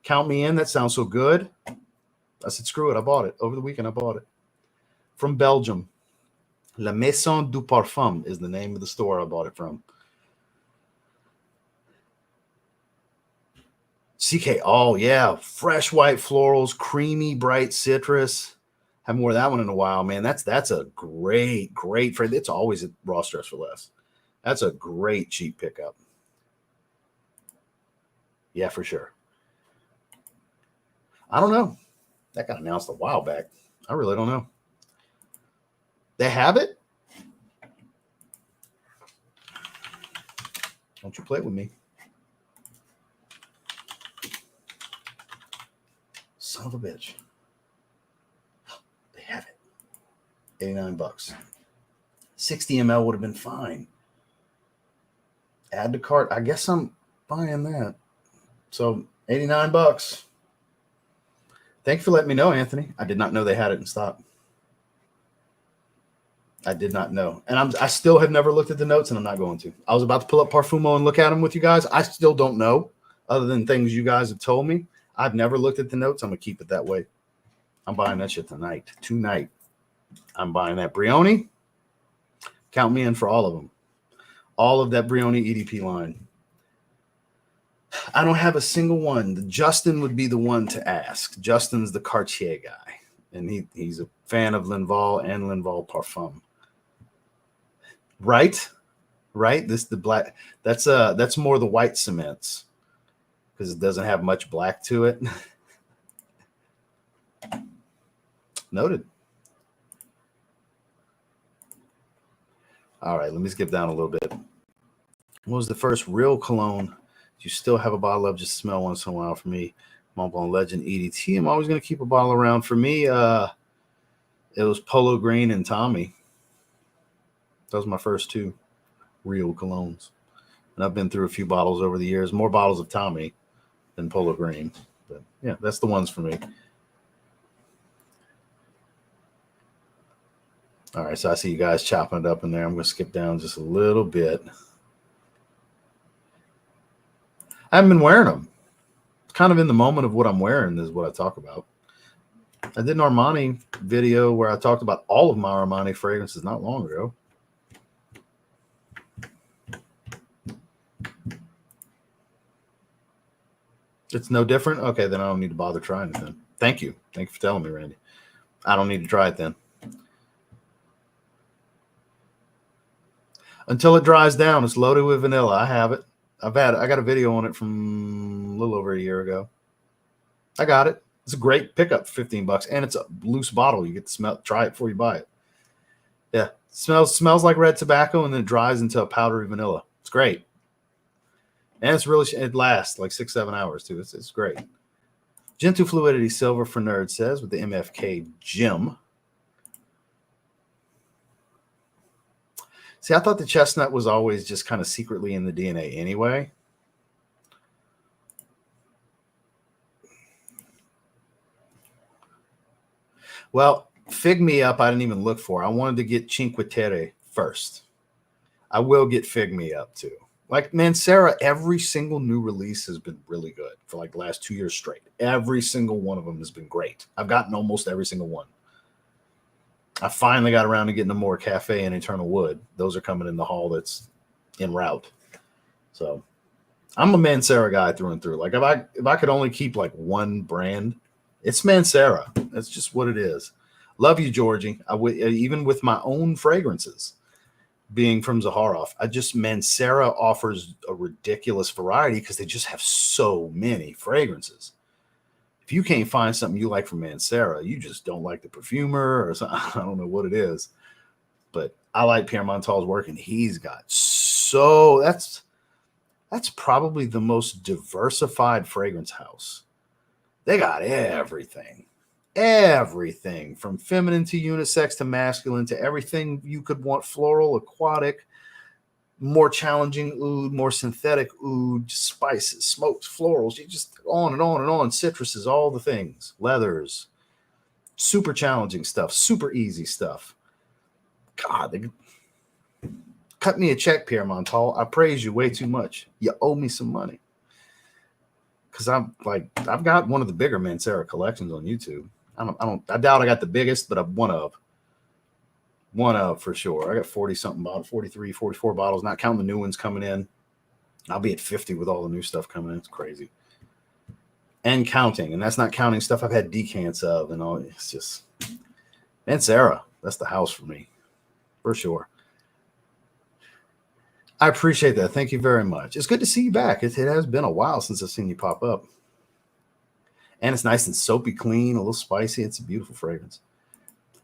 count me in. That sounds so good. I said, screw it. I bought it. Over the weekend, I bought it. From Belgium. La Maison du Parfum is the name of the store I bought it from. CK, oh yeah, fresh white florals, creamy bright citrus. Haven't worn that one in a while, man. That's a great friend. It's always at Ross Dress for Less. That's a great cheap pickup. Yeah, for sure. I don't know. That got announced a while back. I really don't know. They have it? Don't you play it with me. Son of a bitch. They have it. $89. 60 ml would have been fine. Add to cart. I guess I'm buying that. So $89. Thank you for letting me know, Anthony. I did not know they had it in stock. I did not know. And I still have never looked at the notes, and I'm not going to. I was about to pull up Parfumo and look at them with you guys. I still don't know, other than things you guys have told me. I've never looked at the notes. I'm going to keep it that way. I'm buying that shit tonight. Tonight. I'm buying that Brioni. Count me in for all of them. All of that Brioni EDP line. I don't have a single one. Justin would be the one to ask. Justin's the Cartier guy. And he's a fan of Linval and Linval Parfum. Right? This the black. That's more the white cements. Because it doesn't have much black to it. Noted. All right, let me skip down a little bit. What was the first real cologne you still have a bottle of? Just smell once in a while for me. Montblanc Legend EDT. I'm always going to keep a bottle around. For me, it was Polo Green and Tommy. Those were my first 2 real colognes. And I've been through a few bottles over the years. More bottles of Tommy than Polo Green. But yeah, that's the ones for me. All right, so I see you guys chopping it up in there. I'm going to skip down just a little bit. I haven't been wearing them. It's kind of in the moment of what I'm wearing is what I talk about. I did an Armani video where I talked about all of my Armani fragrances not long ago. It's no different? Okay, then I don't need to bother trying it then. Thank you. Thank you for telling me, Randy. I don't need to try it then. Until it dries down, it's loaded with vanilla. I have it. I got a video on it from a little over a year ago. I got it. It's a great pickup, $15, and it's a loose bottle. You get to smell, try it before you buy it. Yeah, smells like red tobacco, and then it dries into a powdery vanilla. It's great. And it lasts like 6-7 hours too. It's great. Gentle Fluidity Silver for Nerd says with the MFK Gem. See, I thought the chestnut was always just kind of secretly in the DNA anyway. Well, Fig Me Up, I didn't even look for. I wanted to get Cinque Terre first. I will get Fig Me Up too. Like Mancera, every single new release has been really good for like the last 2 years straight. Every single one of them has been great. I've gotten almost every single one. I finally got around to getting the more Cafe and Eternal Wood. Those are coming in the haul that's en route. So I'm a Mancera guy through and through. Like if I could only keep like one brand, it's Mancera. That's just what it is. Love you, Georgie. Even with my own fragrances. Being from Zaharoff, Mancera offers a ridiculous variety because they just have so many fragrances. If you can't find something you like from Mancera, you just don't like the perfumer or something. I don't know what it is, but I like Pierre Montal's work, and he's got that's probably the most diversified fragrance house. They got everything. Everything from feminine to unisex to masculine to everything you could want, floral, aquatic, more challenging oud, more synthetic oud, spices, smokes, florals, you just on and on and on, citruses, all the things, leathers, super challenging stuff, super easy stuff. God, cut me a check, Pierre Montal. I praise you way too much. You owe me some money. Because I've got one of the bigger Mancera collections on YouTube. I doubt I got the biggest, but I'm one of for sure. I got 40 something bottles, 43, 44 bottles, not counting the new ones coming in. I'll be at 50 with all the new stuff coming in. It's crazy. And counting. And that's not counting stuff I've had decants of and all. It's just Mancera. That's the house for me. For sure. I appreciate that. Thank you very much. It's good to see you back. It has been a while since I've seen you pop up. And it's nice and soapy clean, a little spicy. It's a beautiful fragrance.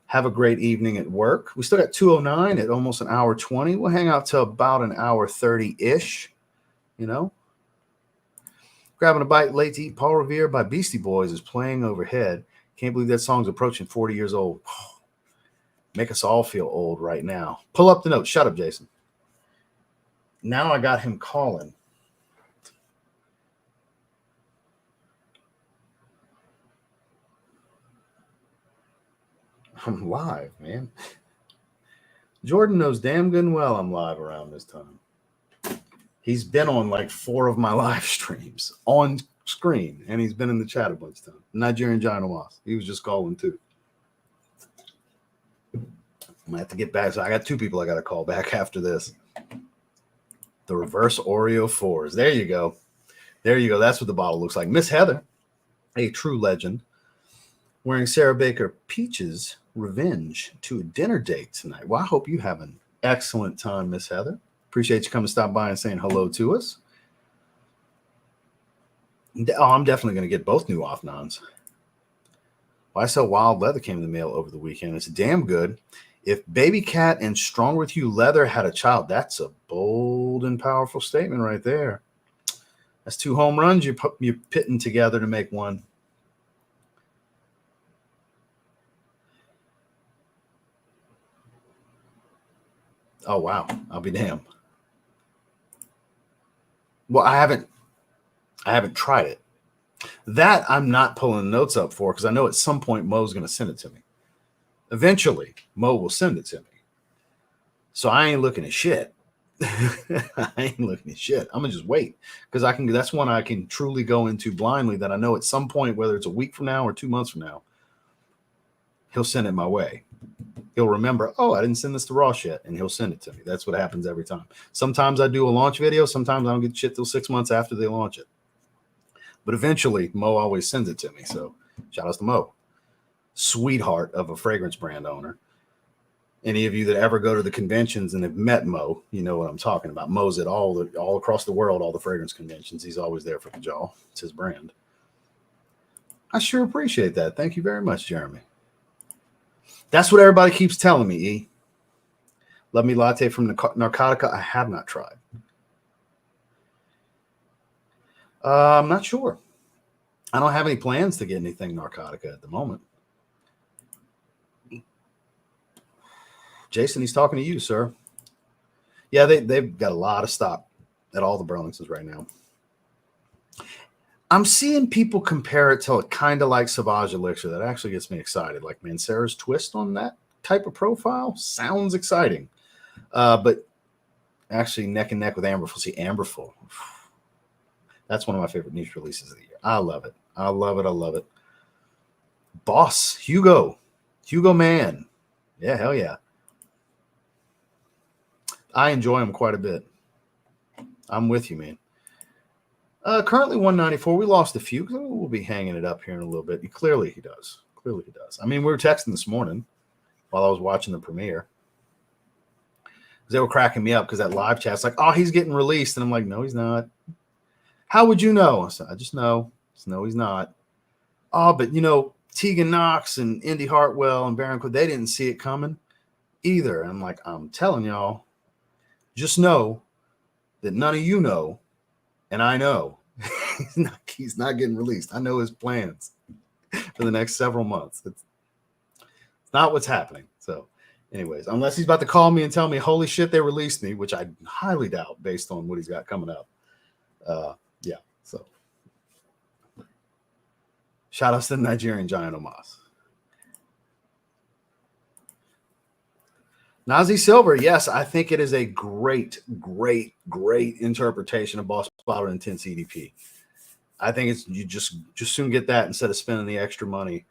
Have a great evening at work. We still got 209 at almost an hour 20. We'll hang out till about an hour 30-ish, you know. Grabbing a bite late to eat. Paul Revere by Beastie Boys is playing overhead. Can't believe that song's approaching 40 years old. Make us all feel old right now. Pull up the notes. Shut up, Jason. Now I got him calling. I'm live, man. Jordan knows damn good and well I'm live around this time. He's been on like 4 of my live streams on screen, and he's been in the chat a bunch of times. Nigerian Giant Moss. He was just calling too. I'm gonna have to get back. So I got 2 people I got to call back after this. The reverse Oreo 4s. There you go. There you go. That's what the bottle looks like. Miss Heather, a true legend, wearing Sarah Baker Peaches Revenge to a dinner date tonight. Well, I hope you have an excellent time, Miss Heather. Appreciate you coming to stop by and saying hello to us. Oh, I'm definitely going to get both new Afnans. Why So Wild Leather came in the mail over the weekend. It's damn good. If Baby Cat and Strong With You Leather had a child, that's a bold and powerful statement right there. That's 2 home runs you're pitting together to make one. Oh, wow. I'll be damned. Well, I haven't tried it. That I'm not pulling notes up for because I know at some point Mo's going to send it to me. Eventually, Mo will send it to me. So I ain't looking at shit. I ain't looking at shit. I'm going to just wait because that's one I can truly go into blindly that I know at some point, whether it's a week from now or 2 months from now, he'll send it my way. He'll remember, oh, I didn't send this to Ross yet, and he'll send it to me. That's what happens every time. Sometimes I do a launch video. Sometimes I don't get shit till 6 months after they launch it. but eventually Mo always sends it to me. So shout out to Mo, sweetheart of a fragrance brand owner. Any of you that ever go to the conventions and have met Mo, you know what I'm talking about. Mo's at all across the world, all the fragrance conventions. He's always there for the jaw. It's his brand. I sure appreciate that. Thank you very much, Jeremy. That's what everybody keeps telling me, E. Love Me Latte from Narcotica. I have not tried. I'm not sure. I don't have any plans to get anything Narcotica at the moment. Jason, he's talking to you, sir. Yeah, they've got a lot of stock at all the Burlingtons right now. I'm seeing people compare it to it kind of like Sauvage Elixir. That actually gets me excited. Like Mancera's twist on that type of profile sounds exciting. But actually neck and neck with Amberful. See, Amberful. That's one of my favorite niche releases of the year. I love it. I love it. I love it. Boss, Hugo Man. Yeah, hell yeah. I enjoy him quite a bit. I'm with you, man. Currently 194. We lost a few. We'll be hanging it up here in a little bit. Clearly he does. Clearly he does. I mean, we were texting this morning while I was watching the premiere. They were cracking me up because that live chat's like, oh, he's getting released. And I'm like, no, he's not. How would you know? I said, I just know. No, he's not. Oh, but you know, Tegan Knox and Indy Hartwell and Baron Cook, they didn't see it coming either. And I'm like, I'm telling y'all, just know that none of you know, and I know he's not getting released. I know his plans for the next several months. It's not what's happening. So anyways, unless he's about to call me and tell me, holy shit, they released me, which I highly doubt based on what he's got coming up. Yeah, so shout out to the Nigerian giant Omas. Nazi Silver, yes, I think it is a great interpretation of Boss Bottled Intense EDP. I think it's you just soon get that instead of spending the extra money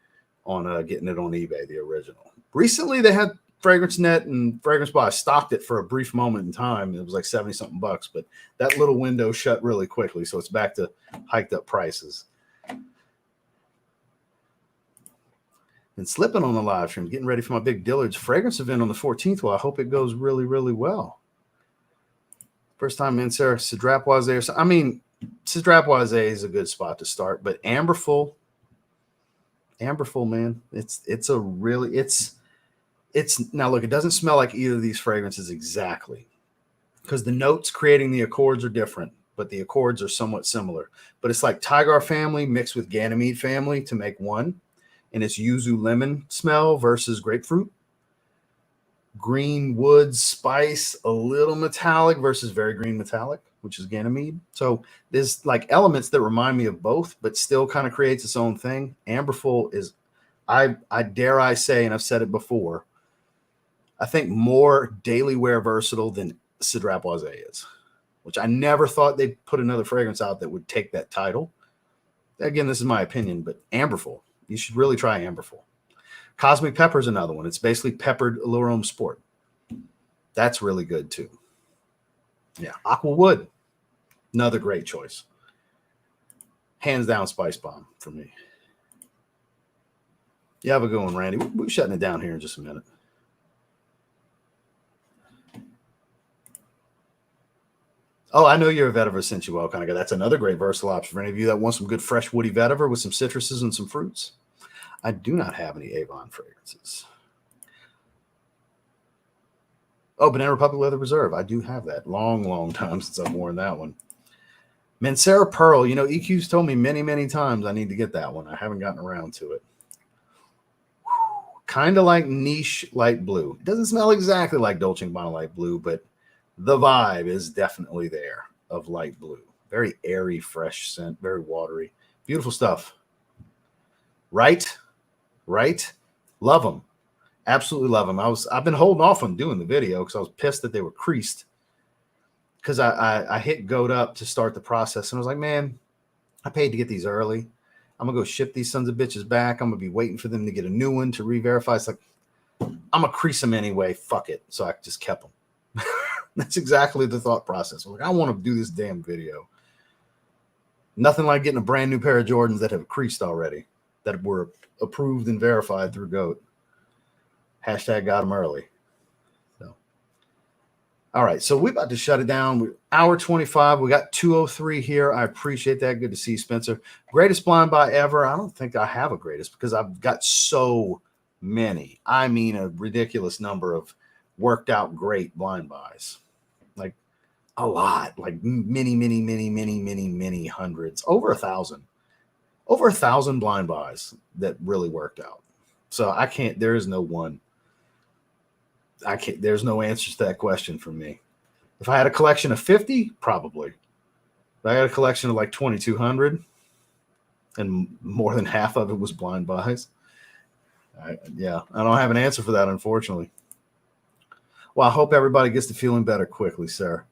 on getting it on eBay, the original. Recently, they had Fragrance Net and Fragrance Bar. I stocked it for a brief moment in time. It was like 70-something bucks, but that little window shut really quickly, so it's back to hiked up prices. And slipping on the live stream, getting ready for my big Dillard's fragrance event on the 14th. Well, I hope it goes really, really well. First time in Sarah Cidrapoise. I mean, Cidrapoise is a good spot to start, but Amberful, man, it's now look, it doesn't smell like either of these fragrances exactly because the notes creating the accords are different, but the accords are somewhat similar. But it's like Tigar family mixed with Ganymede family to make one. And it's yuzu lemon smell versus grapefruit. Green wood spice, a little metallic versus very green metallic, which is Ganymede. So there's like elements that remind me of both, but still kind of creates its own thing. Amberful is, I dare I say, and I've said it before, I think more daily wear versatile than Cidrapoise is, which I never thought they'd put another fragrance out that would take that title. Again, this is my opinion, but Amberful. You should really try Amberful. Cosmic Pepper is another one. It's basically peppered L'Arôme Sport. That's really good too. Yeah, Aqua Wood, another great choice. Hands down, Spice Bomb for me. You have a good one, Randy. We're shutting it down here in just a minute. Oh, I know you're a vetiver sensual kind of guy. That's another great versatile option for any of you that want some good fresh woody vetiver with some citruses and some fruits. I do not have any Avon fragrances. Oh, Banana Republic Leather Reserve. I do have that. Long time since I've worn that one. Mancera Pearl. You know, EQ's told me many times I need to get that one. I haven't gotten around to it. Kind of like niche light blue. It doesn't smell exactly like Dolce & Gabbana light blue, but the vibe is definitely there of light blue. Very airy, fresh scent, very watery. Beautiful stuff. Right? Love them. Absolutely love them. I've been holding off on doing the video because I was pissed that they were creased. Because I hit goat up to start the process and I was like, man, I paid to get these early. I'm gonna go ship these sons of bitches back. I'm gonna be waiting for them to get a new one to re-verify. It's like, I'm gonna crease them anyway. Fuck it. So I just kept them. That's exactly the thought process. Like, I want to do this damn video. Nothing like getting a brand new pair of Jordans that have creased already, that were approved and verified through GOAT. Hashtag got them early. So, all right, so we're about to shut it down. Hour 25. We got 203 here. I appreciate that. Good to see you, Spencer. Greatest blind buy ever. I don't think I have a greatest because I've got so many. I mean, a ridiculous number of worked out great blind buys. Like a lot, like many hundreds, over 1,000. Over 1,000 blind buys that really worked out. So I can't, there is no one. I can't, there's no answers to that question for me. If I had a collection of 50, probably. If I had a collection of like 2,200 and more than half of it was blind buys. Yeah, I don't have an answer for that, unfortunately. Well, I hope everybody gets to feeling better quickly, sir.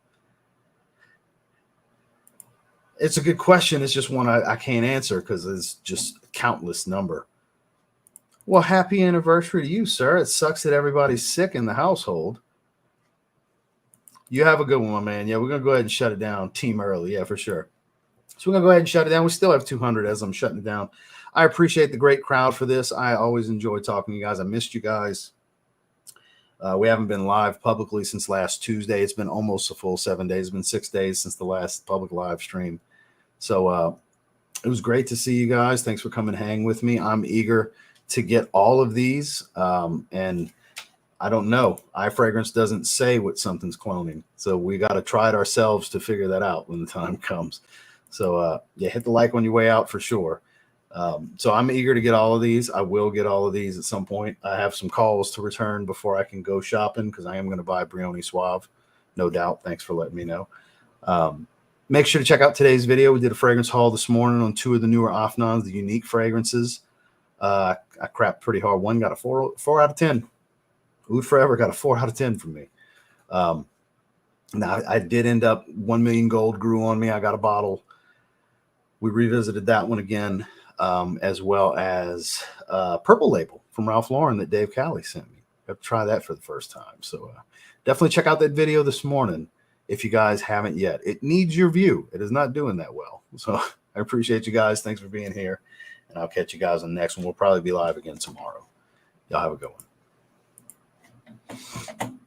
It's a good question. It's just one I can't answer because it's just a countless number. Well, happy anniversary to you, sir. It sucks that everybody's sick in the household. You have a good one, my man. Yeah, we're going to go ahead and shut it down. Team early. Yeah, for sure. So we're going to go ahead and shut it down. We still have 200 as I'm shutting it down. I appreciate the great crowd for this. I always enjoy talking to you guys. I missed you guys. We haven't been live publicly since last Tuesday. It's been almost a full 7 days. It's been 6 days since the last public live stream. So it was great to see you guys. Thanks for coming and hang with me. I'm eager to get all of these. And I don't know. iFragrance doesn't say what something's cloning. So we got to try it ourselves to figure that out when the time comes. So yeah, hit the like on your way out for sure. So I'm eager to get all of these. I will get all of these at some point. I have some calls to return before I can go shopping because I am going to buy Brioni Suave. No doubt. Thanks for letting me know. Make sure to check out today's video. We did a fragrance haul this morning on 2 of the newer Afnans, the unique fragrances. I crapped pretty hard. One got a 4 out of 10. Oud Forever got a 4 out of 10 from me. Now, I did end up 1 million gold grew on me. I got a bottle. We revisited that one again, as well as Purple Label from Ralph Lauren that Dave Calley sent me. Got to try that for the first time. So definitely check out that video this morning if you guys haven't yet. It needs your view. It is not doing that well. So I appreciate you guys. Thanks for being here. And I'll catch you guys on the next one. We'll probably be live again tomorrow. Y'all have a good one.